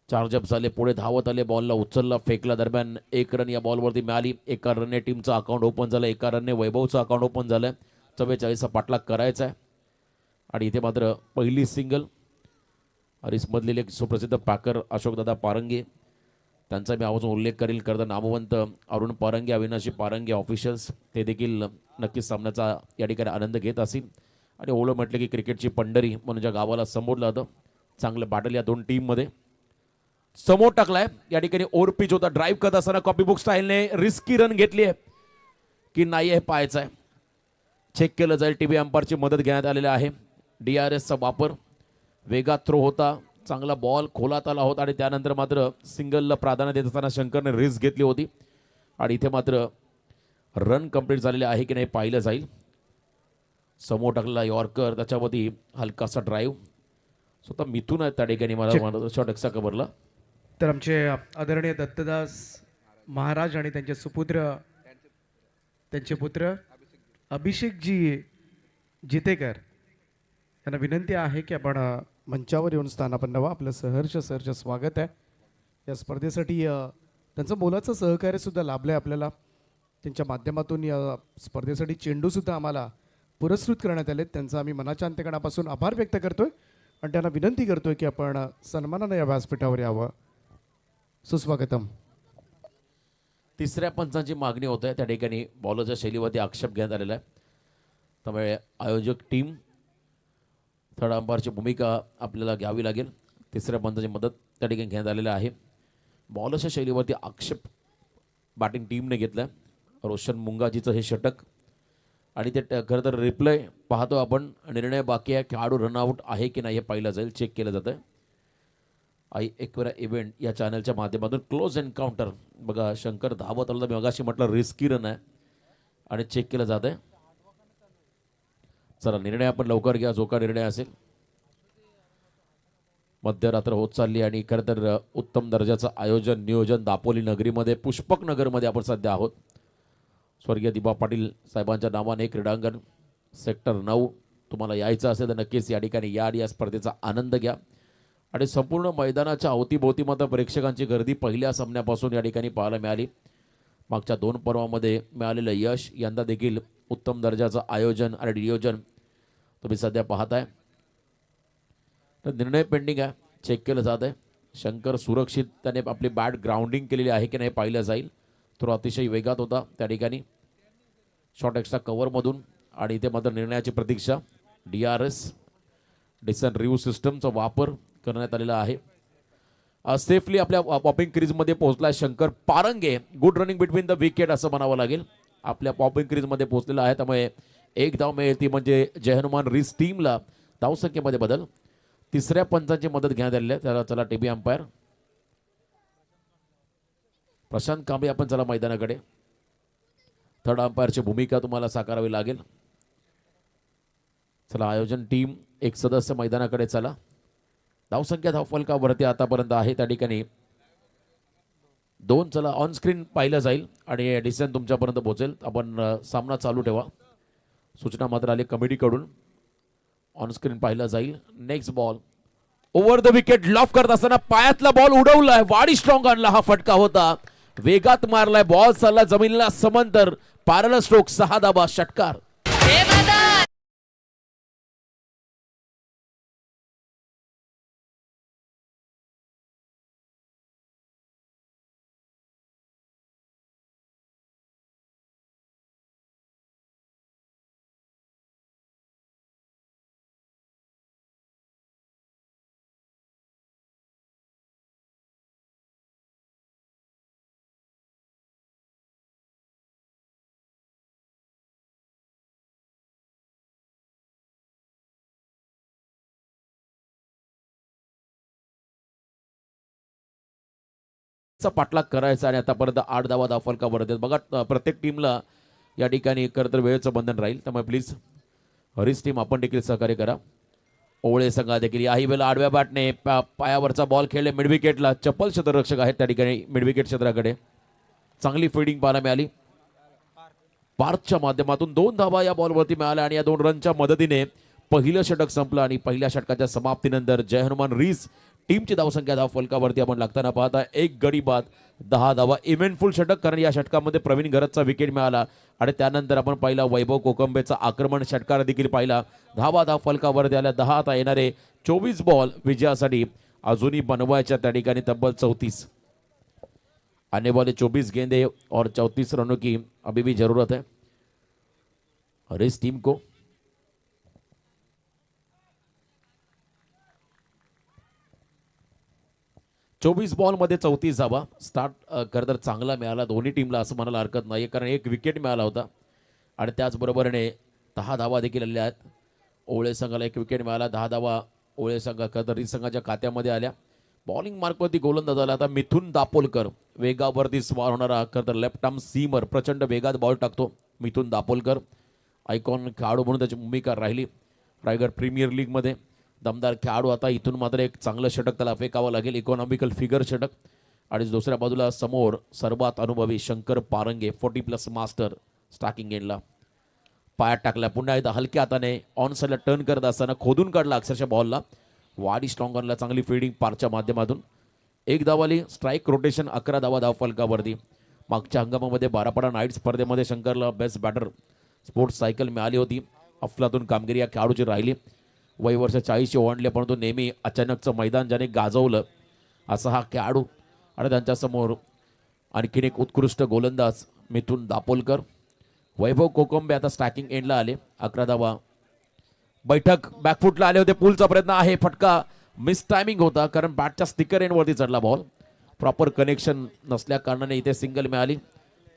चार्जअप झाले, पुढे धावत आले, बॉलला उचलला, फेकला. दरम्यान 1 रन या बॉलवरती मिळाली. 1 रनने टीमचं अकाउंट ओपन झालं. 1 रनने वैभवचं अकाउंट ओपन झालं. 44चा पाठलाग करायचा आहे. आणि इथे मात्र पहिली सिंगल. हरीसमधले एक सुप्रसिद्ध पॅकर अशोकदादा पारंगे त्यांचा मी आवाज उल्लेख करेल. करता नामवंत अरुण पारंगे, अविनाशी पारंगे ऑफिशियल्स ते देखील नक्कीच सामन्याचा या ठिकाणी आनंद घेत असतील. आणि ओळख म्हटलं की क्रिकेटची पंढरी म्हणून ज्या गावाला संबोधलं जातं. चांगलं बॅटल या दोन टीममध्ये. समोर टाकलाय या ठिकाणी. ओव्हर पिच होता. ड्राईव्ह करत असताना कॉपीबुक स्टाईलने रिस्की रन घेतली आहे की नाही हे पाहायचं आहे. चेक केलं जाईल. टीव्ही अंपायरची मदत घेण्यात आलेली आहे. DRSचा वापर. वेगात थ्रो होता. चांगला बॉल खोलात आला होता आणि त्यानंतर मात्र सिंगलला प्राधान्य देत असताना शंकरने रिस्क घेतली होती. आणि इथे मात्र रन कंप्लीट झालेले आहे की नाही पाहिलं जाईल. समोर टाकलेला यॉर्कर, त्याच्यावरती हलकासा ड्राईव्ह. स्वतः मिथून आहे त्या ठिकाणी मला शॉट एक्सा कव्हरला. तर आमचे आदरणीय दत्तदास महाराज आणि त्यांचे त्यांचे पुत्र अभिषेकजी जितेकर यांना विनंती आहे की आपण मंचावर येऊन स्थानापन्न व्हा. आपलं सहर्ष स्वागत आहे. या स्पर्धेसाठी त्यांचं मोलाचं सहकार्य सुद्धा लाभलं आहे आपल्याला. त्यांच्या माध्यमातून या स्पर्धेसाठी चेंडूसुद्धा आम्हाला पुरस्कृत करण्यात आले. त्यांचा आम्ही मनाच्या अंतकणापासून आभार व्यक्त करतोय आणि त्यांना विनंती करतोय की आपण सन्मानानं या व्यासपीठावर यावं. सुस्वागतम. 3ऱ्या पंचांची मागणी होत आहे त्या ठिकाणी. बॉलरच्या शैलीवरती आक्षेप घेण्यात आलेला आहे. त्यामुळे आयोजक टीम थर्ड अंपायरची भूमिका आपल्याला घ्यावी लागेल. 3ऱ्या पंचाची मदत त्या ठिकाणी घेण्यात आलेलं आहे. बॉलरच्या शैलीवरती आक्षेप बॅटिंग टीमने घेतला. रोशन मुंगाजीचं हे षटक आणि ते खरं तर रिप्ले पाहतो आपण. निर्णय बाकी आहे. खेळाडू रनआउट आहे की नाही हे पाहिलं जाईल. चेक केलं जातं. एकवेळा इव्हेंट या चॅनलच्या माध्यमातून क्लोज एन्काउंटर. बघा शंकर धावत आलं. मी मगाशी म्हटलं रिस्की रन आहे आणि चेक केलं जात आहे. चला निर्णय आपण लवकर घ्या जो का निर्णय असेल. मध्यरात्र होत चालली आणि खरं तर उत्तम दर्जाचं आयोजन नियोजन दापोली नगरीमध्ये पुष्पक नगरमध्ये आपण सध्या आहोत. स्वर्गीय दिबा पाटील साहेबांच्या नावाने क्रीडांगण सेक्टर 9 तुम्हाला यायचं असेल तर नक्कीच या ठिकाणी या आणि या स्पर्धेचा आनंद घ्या. आणि संपूर्ण मैदानाच्या अवतीभोवती मात्र प्रेक्षकांची गर्दी पहिल्या सामन्यापासून या ठिकाणी पाहायला मिळाली. मागच्या 2 पर्वामध्ये मिळालेलं यश, यंदा देखील उत्तम दर्जाचं आयोजन आणि नियोजन तुम्ही सध्या पाहताय. तर निर्णय पेंडिंग आहे, चेक केलं जात आहे. शंकर सुरक्षित त्याने आपली बॅट ग्राउंडिंग केलेली आहे की नाही पाहिलं जाईल. तो अतिशय वेगात होता त्या ठिकाणी शॉर्ट एक्स्ट्रा कव्हरमधून. आणि इथे मात्र निर्णयाची प्रतीक्षा. DRS डिसन रिव्ह्यू सिस्टमचा वापर करण्यात आलेला आहे. सेफली आपल्या पॉपिंग क्रीजमध्ये पोहोचला Shankar Parange. Good running between the wicket असं म्हणावं लागेल. आपल्या पॉपिंग क्रीजमध्ये पोहोचलेला आहे, त्यामुळे एक धाव मिळेल, ती म्हणजे जय हनुमान रीस टीमला. धावसंख्येमध्ये बदल. तिसऱ्या पंचांची मदत घेण्यात आलेली आहे. त्याला चला टीबी अंपायर प्रशांत कांबळे आपण चला मैदानाकडे. थर्ड अंपायरची भूमिका तुम्हाला साकारावी लागेल. चला आयोजन टीम एक सदस्य मैदानाकडे चला. धावसंख्या धावफलकावरती आतापर्यंत आहे त्या ठिकाणी 2. चला ऑन स्क्रीन पाहिलं जाईल आणि डिसिजन तुमच्यापर्यंत पोहोचेल. आपण सामना चालू ठेवा. सूचना मात्र आली कमिटीकडून. ऑन स्क्रीन पाहिलं जाईल. Next ball over the wicket. Loaf करत असताना पायातला बॉल उडवलाय. वाडी स्ट्रॉंग आणला हा फटका होता. वेगात मारलाय बॉल, चालला जमिनीला समांतर. पॅरलल स्ट्रोक 6 धावा षटकार. पाठलाग करायचा आणि आतापर्यंत 8 धावा धावफलकावर आहेत. बघा प्रत्येक टीमला या ठिकाणी खरं तर वेळेचं बंधन राहील, त्यामुळे प्लीज हरीश टीम आपण देखील सहकार्य करा. ओवळे संघा देखील याही वेळेला आडव्या बॅटने पायावरचा बॉल खेळले मिडविकेटला. चप्पल क्षेत्ररक्षक आहेत त्या ठिकाणी मिडविकेट क्षेत्राकडे. चांगली फिल्डिंग पाहायला मिळाली. पार्थच्या माध्यमातून 2 धावा या बॉलवरती मिळाल्या आणि या 2 रनच्या मदतीने पहिलं षटक संपलं. आणि पहिल्या षटकाच्या समाप्तीनंतर जय हनुमान रीस टीमची धावसंख्या धावफलकावरती आपण लागताना पाहता 1 गडी बाद 10 धावा. इव्हेंटफुल षटक, कारण या षटकामध्ये प्रवीण घरतचा विकेट मिळाला आणि त्यानंतर आपण पाहिला वैभव कोकंबेचा आक्रमण षटकार देखील पाहिला. धावा धावफलकावरती आल्या 10. आता येणारे 24 बॉल विजयासाठी अजूनही बनवायच्या त्या ठिकाणी तब्बल 34. आने वाले 24 गेंदे और 34 रनों की अभी भी जरूरत है हरीश टीम को. चोवीस बॉल मध्ये 34 धावा. स्टार्ट खरं तर चांगला मिळाला दोन्ही टीमला असं म्हणायला हरकत नाही, कारण 1 विकेट मिळाला होता आणि त्याचबरोबरीने 10 धावा देखील आलेल्या आहेत. ओवळे संघाला 1 विकेट मिळाला. 10 धावा ओवळे संघ खरं तर रीस संघाच्या खात्यामध्ये आल्या. बॉलिंग मार्कवरती गोलंदाज आला आता मिथुन दापोलकर. वेगावरती स्वार होणारा खरं तर लेफ्ट आर्म सीमर, प्रचंड वेगात बॉल टाकतो मिथुन दापोलकर. आयकॉन खेळाडू म्हणून त्याची भूमिका राहिली रायगड प्रीमियर लीगमध्ये. दमदार खेळाडू. आता इथून मात्र एक चांगलं षटक त्याला फेकावं लागेल, इकॉनॉमिकल फिगर षटक. आणि दुसऱ्या बाजूला समोर सर्वात अनुभवी शंकर पारंगे 40+ मास्टर स्टार्टिंग एंडला. पायात टाकला पुन्हा एकदा हलक्या हाताने ऑन साईडला टर्न करत असताना खोदून काढला अक्षरशः बॉलला. वाडी स्ट्रॉंगरला चांगली फिल्डिंग पारच्या माध्यमातून. 1 धावाली. स्ट्राईक रोटेशन 11 धावा धावफलकावरती. मागच्या हंगामामध्ये बारापाडा नाईट स्पर्धेमध्ये शंकरला बेस्ट बॅटर स्पोर्ट्स सायकल मिळाली होती. अफलातून कामगिरी या खेळाडूची राहिली. वय वर्ष 40 ओलांडले, परंतु नेहमी अचानकचं मैदान ज्याने गाजवलं असा हा खेळाडू. आणि त्यांच्यासमोर आणखीन एक उत्कृष्ट गोलंदाज मिथुन दापोलकर. वैभव कोकंबे आता स्टॅकिंग एंडला आले. 11 धावा. बैठक बॅकफुटला आले होते. पुलचा प्रयत्न आहे. फटका मिस टायमिंग होता, कारण बॅटच्या स्टिकर एंडवरती चढला बॉल. प्रॉपर कनेक्शन नसल्या कारणाने इथे सिंगल मिळाली.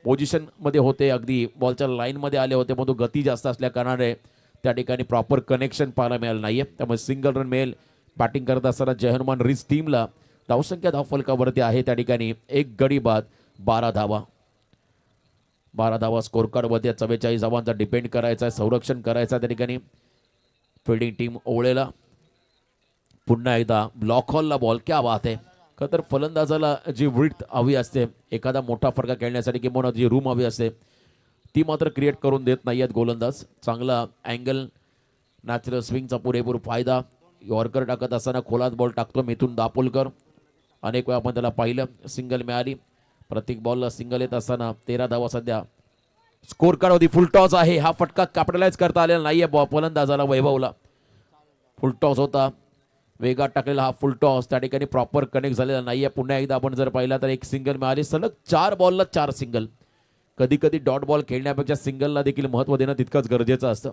पोझिशनमध्ये होते, अगदी बॉलच्या लाईनमध्ये आले होते, परंतु गती जास्त असल्या कारणाने त्या ठिकाणी प्रॉपर कनेक्शन पाहायला मिळालं नाहीये, त्यामुळे सिंगल रन मिळेल. बॅटिंग करत असताना जय हनुमान रीस टीमला धावसंख्या धावफलकावरती आहे त्या ठिकाणी 1 गडी बाद 12 धावा. 12 धावा स्कोर कार्डवरती 44 धावांचा डिपेंड करायचा आहे, संरक्षण करायचं त्या ठिकाणी. फिल्डिंग टीम ओवळेला. पुन्हा एकदा ब्लॉक हॉलला बॉल. क्या बात आहे. खरं तर फलंदाजाला जी विड्थ हवी असते एखादा मोठा फटका खेळण्यासाठी, किंवा जी रूम हवी असते ती मात्र क्रिएट करून देत नाही आहेत गोलंदाज. चांगला अँगल नॅचरल स्विंगचा पुरेपूर फायदा. यॉर्कर टाकत असताना खोलात बॉल टाकतो मिथुन दापोलकर. अनेक वेळा आपण त्याला पाहिलं. सिंगल मिळाली. प्रत्येक बॉलला सिंगल येत असताना 13 धावा सध्या स्कोर कार्ड होती. फुल टॉस आहे. हा फटका कॅपिटलाइज करता आलेला नाहीये फलंदाजाला वैभवला. फुल टॉस होता. वेगात टाकलेला हा फुल टॉस त्या ठिकाणी प्रॉपर कनेक्ट झालेला नाहीये. पुन्हा एकदा आपण जर पाहिला तर एक सिंगल मिळाली. सलग 4 बॉलला 4 सिंगल. कधी कधी डॉट बॉल खेळण्यापेक्षा सिंगलला देखील महत्त्व देणं तितकंच गरजेचं असतं.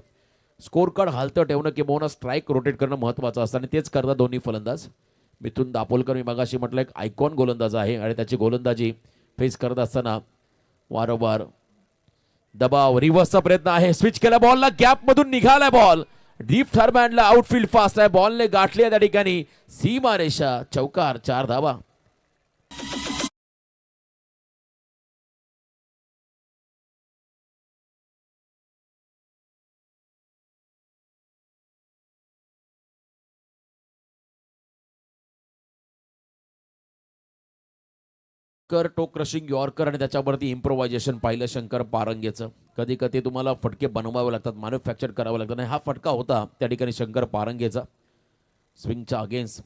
स्कोर कार्ड हालतं ठेवणं किंवा स्ट्राईक रोटेट करणं महत्त्वाचं असतं आणि तेच करतात दोन्ही फलंदाज. मिथुन दापोलकर मी मगाशी म्हटलं एक आयकॉन गोलंदाज आहे आणि त्याची गोलंदाजी फेस करत असताना वारंवार दबाव. रिव्हर्सचा प्रयत्न आहे. स्विच केला बॉलला. गॅप मधून निघालाय बॉल. डीप थर्मॅनला आउटफील्ड फास्ट आहे. बॉलने गाठली त्या ठिकाणी सीमारेषा. चौकार. 4 धावा. टोक क्रशिंग यॉर्कर आणि त्याच्यावरती इम्प्रोव्हायझेशन पाहिलं शंकर पारंगेचं. कधी कधी तुम्हाला फटके बनवावे लागतात. मॅन्युफॅक्चर करावं लागतं. आणि हा फटका होता त्या ठिकाणी शंकर पारंगेचा. स्विंगच्या अगेन्स्ट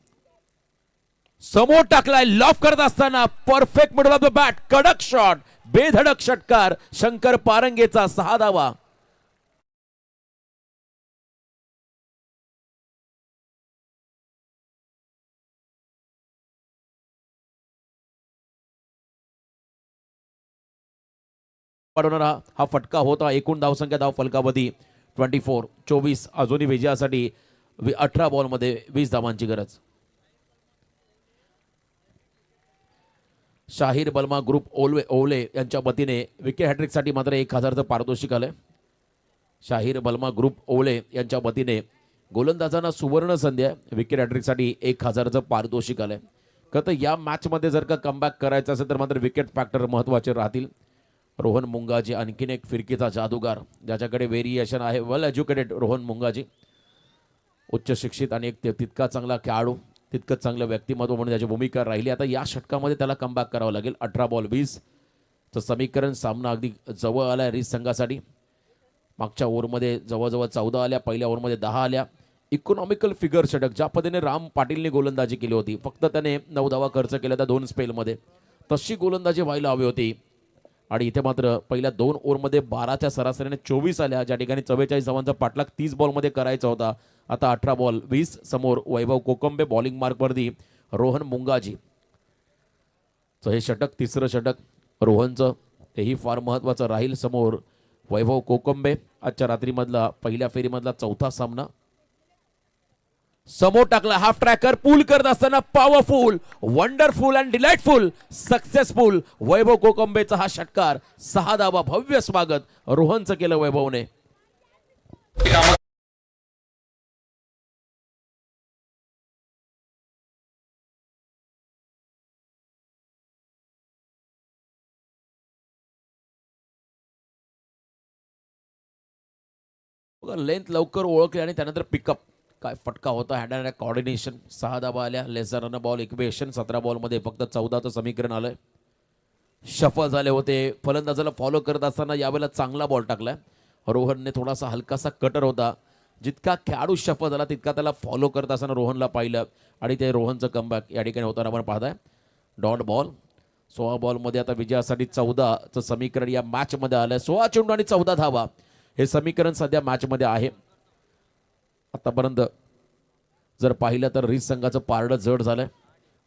समोर टाकलाय. लॉफ करत असताना perfect middle of the bat. कडक शॉट. बेधडक षटकार शंकर पारंगेचा. 6 धावा. पाडवणारा हा फटका होता. एकूण धावसंख्या धाव फलकावधी 24. 24 अजूनही विजयासाठी 18 बॉलमध्ये 20 धावांची गरज. शाहीर बल्मा ग्रुप ओवले यांच्या वतीने विकेट हॅट्रिकसाठी मात्र 1000चं पारितोषिक आलंय. शाहीर बल्मा ग्रुप ओवले यांच्या वतीने गोलंदाजांना सुवर्ण संधी आहे. विकेट हॅट्रिकसाठी 1000चं पारितोषिक आलंय. तर या मॅचमध्ये जर का कमबॅक करायचं असेल तर मात्र विकेट फॅक्टर महत्त्वाचे राहतील. रोहन मुंगाजी आणखीन एक फिरकीचा जादूगार ज्याच्याकडे व्हेरिएशन आहे. वेल एज्युकेटेड रोहन मुंगाजी. उच्च शिक्षित आणि एक तितका चांगला खेळाडू. तितकंच चांगलं व्यक्तिमत्व म्हणून त्याची भूमिका राहिली. आता या षटकामध्ये त्याला कमबॅक करावं लागेल. 18 बॉल 20 चं समीकरण. सामना अगदी जवळ आलाय रिस संघासाठी. मागच्या ओव्हरमध्ये जवळजवळ 14 आल्या. पहिल्या ओव्हरमध्ये 10 आल्या. इकॉनॉमिकल फिगर षटक ज्या पद्धतीने राम पाटीलने गोलंदाजी केली होती. फक्त त्याने 9 धावा खर्च केल्या त्या 2 स्पेलमध्ये. तशी गोलंदाजी व्हायला हवी होती. आणि इथे मात्र पहिल्या 2 ओव्हरमध्ये 12च्या सरासरीने 24 आल्या. ज्या ठिकाणी 44 धावांचा पाठलाग 30 बॉलमध्ये करायचा होता. आता 18 बॉल 20. समोर वैभव कोकंबे. बॉलिंग मार्कवरती रोहन मुंगाजी. हे षटक 3रं षटक रोहनचं. तेही फार महत्त्वाचं राहील. समोर वैभव कोकंबे. आजच्या रात्रीमधला पहिल्या फेरीमधला 4था सामना. समोर टाकला. हाफ ट्रॅकर पूल करत असताना powerful wonderful and delightful successful Vaibhav कोकंबेचा हा षटकार. 6 धावा. भव्य स्वागत रोहनचं केलं वैभवने. लेंथ लवकर ओळखली आणि त्यानंतर पिकअप. काय फटका होता. Hand and coordination. 6 धावा आल्या. लेस रन बॉल इक्वेशन. 17 बॉलमध्ये फक्त 14चं समीकरण आलंय. शफल झाले होते. फलंदाजाला फॉलो करत असताना यावेळेला चांगला बॉल टाकलाय. रोहनने थोडासा हलकासा कटर होता. जितका खेळाडू शफल झाला तितका त्याला फॉलो करत असताना रोहनला पाहिलं आणि ते रोहनचं कमबॅक या ठिकाणी होताना आपण पाहताय. Dot ball. 16 बॉलमध्ये आता विजयासाठी 14चं समीकरण या मॅचमध्ये आलंय. 16 चेंडू आणि 14 धावा हे समीकरण सध्या मॅचमध्ये आहे. आतापर्यंत जर पाहिलं तर रिस संघाचं पारडं जड झालंय.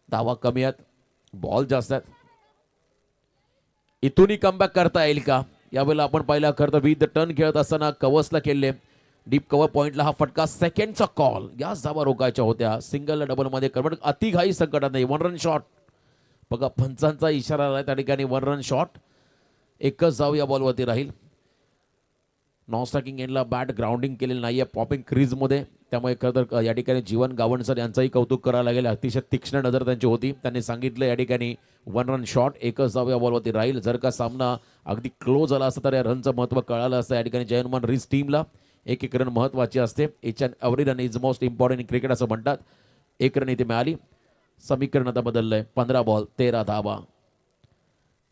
धावा कमी आहेत. बॉल जास्त आहेत. इथूनही कमबॅक करता येईल का यावेळेला आपण पाहिलं. खरं तर विथ द टर्न खेळत असताना कवर्सला खेळले. डीप कव्हर पॉइंटला हा फटका. सेकंडचा कॉल. याच धावा रोखायच्या होत्या. सिंगल डबलमध्ये कर्मट अति घाई संकटात नाही. 1 रन शॉट. बघा पंचांचा इशारा आला त्या ठिकाणी. 1 रन शॉट. एकच धाव या बॉलवरती राहील. नॉन स्ट्रायकिंग एंडला बॅट ग्राउंडिंग केलेलं नाही आहे पॉपिंग क्रीजमध्ये. त्यामुळे खरं तर या ठिकाणी जीवन गावणसर यांचंही कौतुक करावं लागेल. अतिशय तीक्ष्ण नजर त्यांची होती. त्यांनी सांगितलं या ठिकाणी 1 रन शॉट. एकच धाव या बॉलवरती राहील. जर का सामना अगदी क्लोज झाला असता तर या रनचं महत्त्व कळालं असतं. या ठिकाणी जयनमान रिस टीमला एक रन महत्त्वाची असते. Each and every run is most important in cricket असं म्हणतात. 1 रन इथे मिळाली. समीकरण आता बदललंय. 15 बॉल 13 धावा.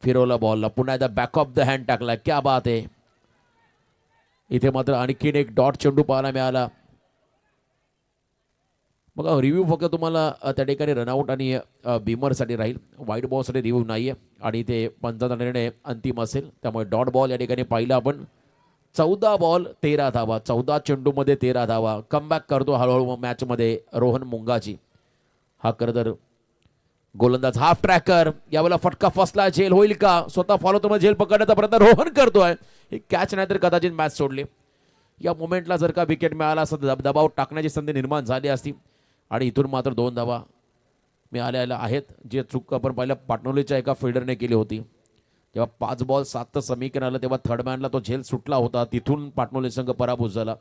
फिरवला बॉलला. पुन्हा एकदा बॅक ऑफ द हँड टाकला. क्या बात आहे. इथे मात्र आणखीन एक डॉट चेंडू पाहायला मिळाला. बघा रिव्ह्यू फक्त तुम्हाला त्या ठिकाणी रनआउट आणि बीमरसाठी राहील, वाईट बॉलसाठी रिव्ह्यू नाही आहे आणि ते पंचांचा निर्णय अंतिम असेल. त्यामुळे डॉट बॉल या ठिकाणी पाहिला आपण. 14 बॉल 13 धावा, 14 चेंडूमध्ये 13 धावा. कमबॅक करतो हळूहळू मॅचमध्ये रोहन मुंगाजी. हा खरं तर गोलंदाज हाफ ट्रॅकर, यावेळेला फटका फसला, झेल होईल का? स्वतः फॉलो तुम्हाला झेल पकडण्याचा प्रयत्न रोहन करतोय. ही कॅच नाही तर कदाचित मॅच सोडली. या मोमेंटला जर का विकेट मिळाला असता दबाव टाकण्याची संधी निर्माण झाली असती आणि इथून मात्र 2 धावा मिळालेल्या आहेत. जे चूक आपण पहिल्या पाटणोलीच्या एका फिल्डरने केली होती. जेव्हा 5 बॉल 7 समीकरण आलं तेव्हा थर्ड मॅनला तो झेल सुटला होता. तिथून पाटणोली संघ पराभूत झाला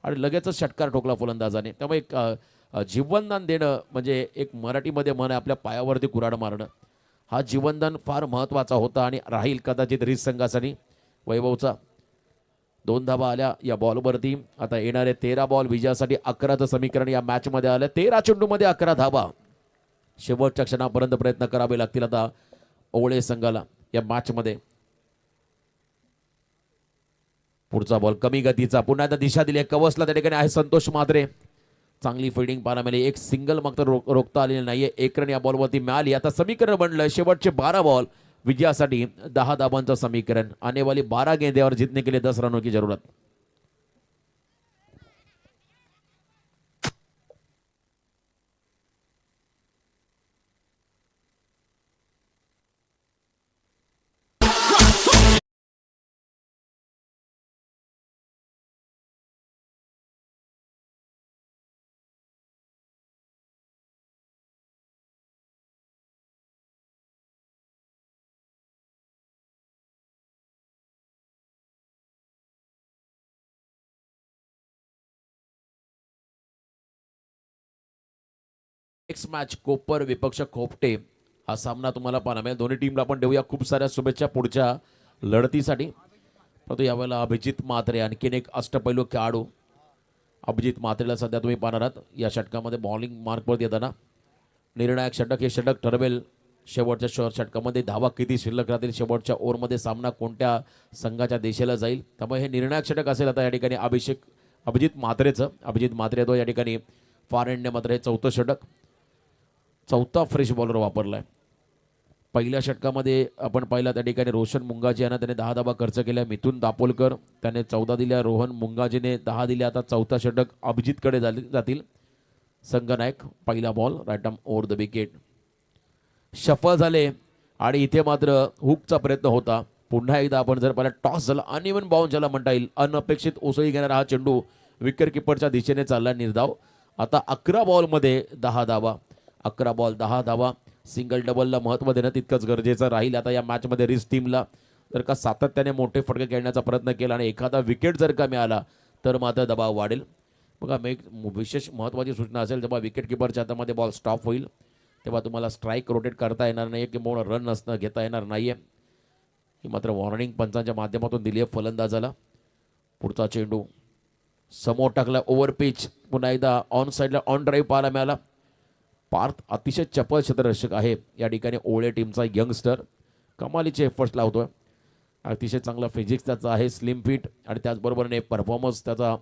आणि लगेचच षटकार ठोकला फलंदाजाने. त्यामुळे जीवनदान देणं म्हणजे एक मराठीमध्ये म्हण आहे, आपल्या पायावरती कुऱ्हाड मारणं. हा जीवनदान फार महत्त्वाचा होता आणि राहील कदाचित रिस संघासाठी. वैभवचा 2 धावा आल्या या बॉलवरती. आता येणारे 13 बॉल विजयासाठी 11चं समीकरण या मॅचमध्ये आलं. 13 चेंडूमध्ये 11 धावा. शेवटच्या क्षणापर्यंत प्रयत्न करावे लागतील आता ओवळे संघाला या मॅचमध्ये. पुढचा बॉल कमी गतीचा, पुन्हा एकदा दिशा दिली कवचला त्या ठिकाणी आहे संतोष मात्रे. चांगली फिल्डिंग पाहायला मिळाली. एक सिंगल मात्र रोखता आलेली नाहीये. 1 रन या बॉलवरती मिळाली. आता समीकरण बनलं शेवटचे 12 बॉल विजयासाठी 10 धाबांचं समीकरण. आने वाली 12 गेंदेवर जीतने के लिए 10 रनों की जरूरत. नेक्स्ट मॅच कोपर विपक्ष खोपटे हा सामना तुम्हाला पाहायला मिळेल. दोन्ही टीमला आपण देऊया खूप साऱ्या शुभेच्छा पुढच्या लढतीसाठी. परंतु यावेळेला अभिजित म्हात्रे आणखीन एक अष्टपैलू खेळाडू. अभिजित म्हात्रेला सध्या तुम्ही पाहणार आहात या षटकामध्ये बॉलिंग मार्कवर येताना. निर्णायक षटक, हे षटक ठरवेल शेवटच्या षटकामध्ये धावा किती शिल्लक राहतील, शेवटच्या ओव्हरमध्ये सामना कोणत्या संघाच्या दिशेला जाईल. त्यामुळे हे निर्णायक षटक असेल आता या ठिकाणी अभिजित म्हात्रेचं. अभिजित म्हात्रे तो या ठिकाणी फार एंडने मात्र हे 4थं षटक. 4था फ्रेश बॉलर वापरलाय. पहिल्या षटकामध्ये आपण पाहिला त्या ठिकाणी रोशन मुंगाजी यांना त्याने 10 धावा खर्च केल्या. मिथुन दापोलकर त्याने 14 दिल्या. रोहन मुंगाजीने 10 दिल्या. आता 4था षटक अभिजितकडे जातील. संघनायक पहिला ball right arm over the wicket. सफल झाले आणि इथे मात्र हुकचा प्रयत्न होता. पुन्हा एकदा आपण जर पाहिला टॉस झाला, अनइव्हन बाउन्स ज्याला म्हणता येईल, अनपेक्षित उसळी घेणारा हा चेंडू विकेट किपरच्या दिशेने चालला निर्धाव. आता 11 बॉलमध्ये 10 धावा. 11 बॉल 10 धावा. सिंगल डबलला महत्त्व देणं तितकंच गरजेचं राहील. आता या मॅचमध्ये रिस टीमला जर का सातत्याने मोठे फटके खेळण्याचा प्रयत्न केला आणि एखादा विकेट जर का मिळाला तर मात्र दबाव वाढेल. बघा एक विशेष महत्त्वाची सूचना असेल, जेव्हा विकेट किपरच्या हातामध्ये बॉल स्टॉप होईल तेव्हा तुम्हाला स्ट्राईक रोटेट करता येणार नाही किंवा रन घेता येणार नाही आहे. ही मात्र वॉर्निंग पंचांच्या माध्यमातून दिली आहे फलंदाजाला. पुढचा चेंडू समोर टाकला ओव्हर पिच. पुन्हा एकदा ऑन साईडला ऑन ड्राईव्ह पाहायला मिळाला. पार्थ अतिशय चपळ क्षेत्ररक्षक आहे या ठिकाणी ओवळे टीमचा यंगस्टर. कमालीचे एफर्ट्स लावतोय. अतिशय चांगला फिजिक्स त्याचा आहे, स्लिम फिट आणि त्याचबरोबरने परफॉर्मन्स त्याचा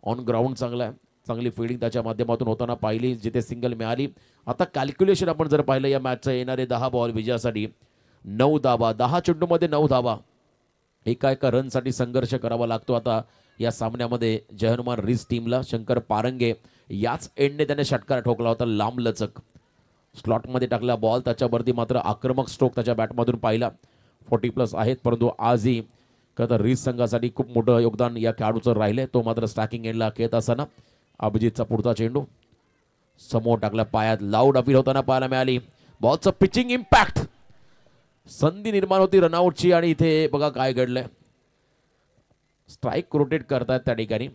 ऑन ग्राउंड चांगला आहे. चांगली फिल्डिंग त्याच्या माध्यमातून होताना पाहिली, जिथे सिंगल मिळाली. आता कॅल्क्युलेशन आपण जर पाहिलं या मॅचचं, येणारे 10 बॉल विजयासाठी 9 धावा. 10 चेंडूमध्ये 9 धावा. एका रनसाठी संघर्ष करावा लागतो आता या सामन्यामध्ये जयहनुमान रिस टीमला. शंकर पारंगे याच एंडने त्याने षटकार ठोकला होता लांब लचक. स्लॉटमध्ये टाकला बॉल. त्याच्यावरती मात्र आक्रमक स्ट्रोक त्याच्या बॅटमधून पाहिला. 40+ आहेत, परंतु आजही खरं तर रिस संघासाठी खूप मोठं योगदान या खेळाडूचं राहिले. तो मात्र स्टॅकिंग एंडला खेळत असताना. अभिजितचा पुढचा चेंडू समोर टाकला, पायात लाऊड अपील होताना पाहायला मिळाली. बॉलचं पिचिंग इम्पॅक्ट, संधी निर्माण होती रनआउटची आणि इथे बघा काय घडलंय. स्ट्राईक रोटेट करतात त्या ठिकाणी.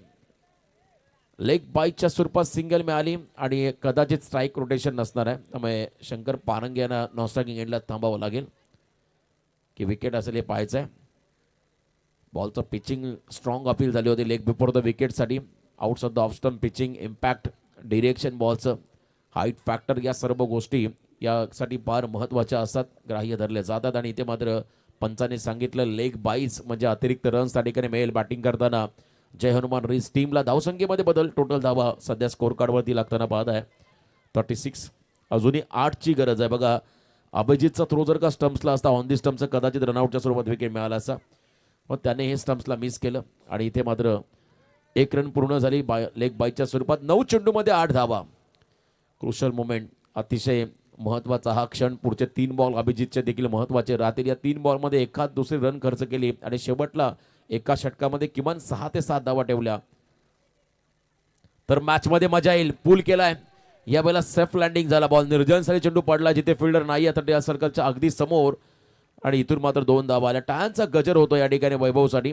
लेग बाईटच्या स्वरूपात सिंगल मिळाली आणि कदाचित स्ट्राईक रोटेशन नसणार आहे. त्यामुळे शंकर पारंगे यांना नॉन स्ट्रायकिंग एंडला थांबावं लागेल की विकेट असेल हे पाहायचं आहे. बॉलचं पिचिंग स्ट्रॉंग अपील झाली होती लेग बिफोर द विकेटसाठी. Outs of the off stump, pitching impact, direction बॉलचं, हाईट फॅक्टर, या सर्व गोष्टी यासाठी फार महत्त्वाच्या असतात, ग्राह्य धरले जातात. आणि इथे मात्र पंचाने सांगितलं लेग बाईज म्हणजे अतिरिक्त रन्स त्या ठिकाणी मिळेल. बॅटिंग करताना जय हनुमान रिस टीमला धावसंख्येमध्ये बदल. टोटल धावा सध्या स्कोर कार्डवरती लागताना पाहत आहे 36. अजूनही 8ची गरज आहे बघा. अभिजितचा थ्रो जर का स्टम्प्सला असता ऑन दी स्टम्पचं कदाचित रनआउटच्या स्वरूपात विकेट मिळाला असता, पण त्याने हे स्टम्प्सला मिस केलं आणि इथे मात्र 1 रन पूर्ण झाली लेग बाईच्या स्वरूपात. 9 चेंडूमध्ये 8 धावा. क्रुशल मोमेंट, अतिशय महत्त्वाचा हा क्षण. पुढचे 3 बॉल अभिजितचे देखील महत्त्वाचे राहतील. या 3 बॉलमध्ये एखाद दुसरी रन खर्च केली आणि शेवटला एका षटकामध्ये किमान 6 ते 7 धावा ठेवल्या तर मॅचमध्ये मजा येईल. पूल केलाय या वेळेला, सेफ लँडिंग झाला. बॉल निर्जनसाठी चेंडू पडला जिथे फिल्डर नाही आहे तर या सर्कलच्या अगदी समोर आणि इथून मात्र 2 धावा आल्या. टाळ्यांचा गजर होतो या ठिकाणी वैभवसाठी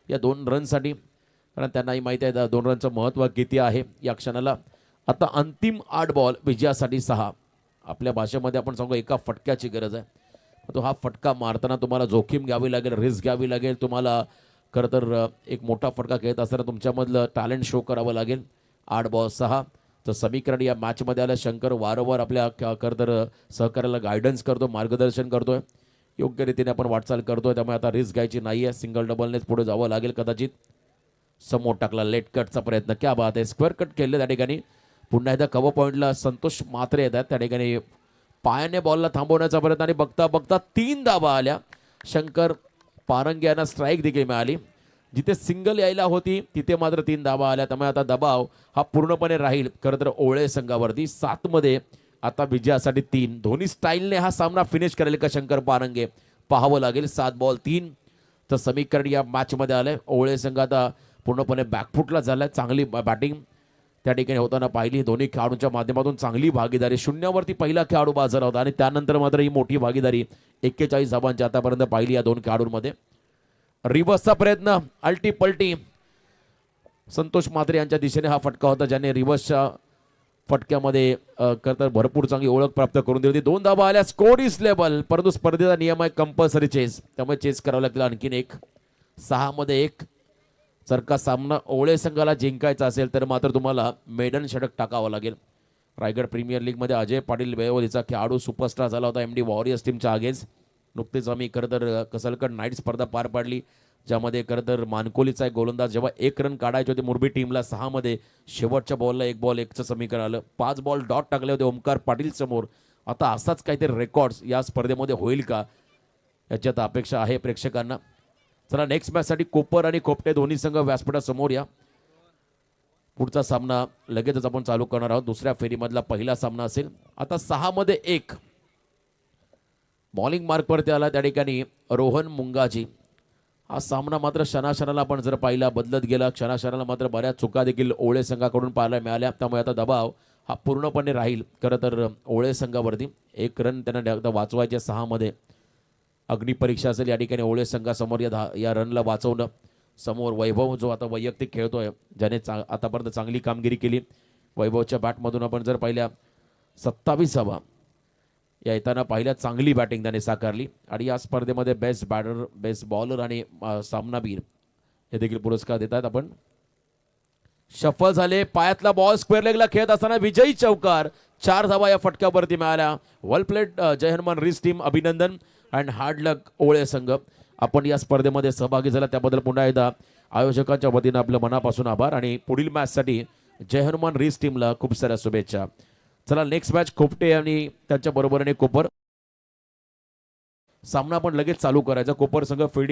या 2 रनसाठी, कारण त्यांनाही माहिती आहे 2 रनचं महत्त्व किती आहे या क्षणाला. आता अंतिम 8 बॉल विजयासाठी 6. आपल्या भाषेमध्ये आपण सांगू एका फटक्याची गरज आहे. तो हा फटका मारताना तुम्हाला जोखीम घ्यावी लागेल, रिस्क घ्यावी लागेल. तुम्हाला खरं तर एक मोठा फटका खेळत असताना तुमच्यामधलं टॅलेंट शो करावं लागेल. 8 बॉल 6 तर समीकरण या मॅचमध्ये आलं. शंकर वारंवार आपल्या खरं तर सहकार्याला गायडन्स करतो, मार्गदर्शन करतोय, योग्य रीतीने आपण वाटचाल करतोय. त्यामुळे आता रिस्क घ्यायची नाही आहे. सिंगल डबलनेच पुढे जावं लागेल. कदाचित समोर टाकला लेट कटचा प्रयत्न. क्या बात आहे, स्क्वेअर कट केले त्या ठिकाणी. पुन्हा एकदा कव्हर पॉईंटला संतोष मात्रे येतात त्या ठिकाणी. पायाने बॉलला थांबवण्याचा प्रयत्न आणि बघता बघता 3 धावा आल्या. शंकर पारंगे यांना स्ट्राईक देखील मिळाली. जिथे सिंगल यायला होती तिथे मात्र 3 धावा आल्या. त्यामुळे आता दबाव हा पूर्णपणे राहील खरं तर ओवळे संघावरती. 7 मध्ये आता विजयासाठी 3. दोन्ही स्टाईलने हा सामना फिनिश करेल का शंकर पारंगे पाहावं लागेल. 7 बॉल 3 तर समीकरण या मॅचमध्ये आलंय. ओवळे संघ आता पूर्णपणे बॅकफुटला झालाय. चांगली बॅटिंग त्या ठिकाणी होताना पाहिली. दोन्ही खेळाडूंच्या माध्यमातून चांगली भागीदारी. 0वरती पहिला खेळाडू बाजार होता आणि त्यानंतर मात्र ही मोठी भागीदारी 41 धावांची आतापर्यंत पाहिली या 2 खेळाडूंमध्ये. रिव्हर्सचा प्रयत्न अल्टी पलटी. संतोष मात्रे यांच्या दिशेने हा फटका होता ज्याने रिव्हर्सच्या फटक्यामध्ये करता भरपूर चांगली ओळख प्राप्त करून दिली होती. 2 धावा आल्या. Score is label. परंतु स्पर्धेचा नियम आहे कंपल्सरी चेस, त्यामुळे चेस करावं लागलं आणखीन 1. 6 मध्ये 1. जर का सामना ओवळे संघाला जिंकायचा असेल तर मात्र तुम्हाला मेडन षटक टाकावं लागेल. रायगड प्रीमियर लीगमध्ये अजय पाटील बेळवलीचा खेळाडू सुपरस्टार झाला होता MD वॉरियर्स टीमच्या अगेन्स्ट. नुकतेच आम्ही खरं तर कसलकड नाईट स्पर्धा पार पाडली ज्यामध्ये खरं तर मानकोलीचा एक गोलंदाज जेव्हा 1 रन काढायचे होते मुरबी टीमला 6 मध्ये शेवटच्या बॉलला 1 बॉल 1चं समीकरण आलं. 5 बॉल डॉट टाकले होते ओमकार पाटील समोर. आता असाच काहीतरी रेकॉर्ड्स या स्पर्धेमध्ये होईल का याची आता अपेक्षा आहे प्रेक्षकांना. चला नेक्स्ट मॅचसाठी कोपर आणि कोपटे दोन्ही संघ व्यासपीठासमोर या. पुढचा सामना लगेचच आपण चालू करणार आहोत. दुसऱ्या फेरीमधला पहिला सामना असेल. आता 6 मध्ये 1 बॉलिंग मार्कवरती आला त्या ठिकाणी रोहन मुंगाजी. हा सामना मात्र क्षणाक्षणाला आपण जर पाहिला बदलत गेला. क्षणाक्षणाला मात्र बऱ्याच चुका देखील ओवळे संघाकडून पाहायला मिळाल्या. त्यामुळे आता दबाव हा पूर्णपणे राहील खरं तर ओवळे संघावरती. 1 रन त्यांना वाचवायचे 6 मध्ये. अग्निपरीक्षा असेल या ठिकाणी ओवळे संघासमोर या रनला वाचवणं. समोर वैभव जो आता वैयक्तिक खेळतोय ज्याने आतापर्यंत चांगली कामगिरी केली. वैभवच्या बॅटमधून आपण जर पाहिल्या 27 धावा या येताना पाहिल्या. चांगली बॅटिंग त्याने साकारली आणि या स्पर्धेमध्ये बेस्ट बॅटर, बेस्ट बॉलर आणि सामनावीर हे देखील पुरस्कार देतात. आपण शफल झाले. पायातला बॉल स्क्वेअर लेगला खेळत असताना विजयी चौकार. 4 धावा या फटक्यावरती मिळाल्या. वेल प्लेड जय हनुमान रिस टीम, अभिनंदन अँड हार्ड लक ओवळे संघ. आपण या स्पर्धेमध्ये सहभागी झाला त्याबद्दल पुन्हा एकदा आयोजकांच्या वतीनं आपलं मनापासून आभार आणि पुढील मॅचसाठी जय हनुमान रिस टीमला खूप साऱ्या शुभेच्छा. चला नेक्स्ट मॅच कोपटे आणि त्यांच्या बरोबरीने कोपर. सामना आपण लगेच चालू करायचा. कोपर संघ फील्डिंग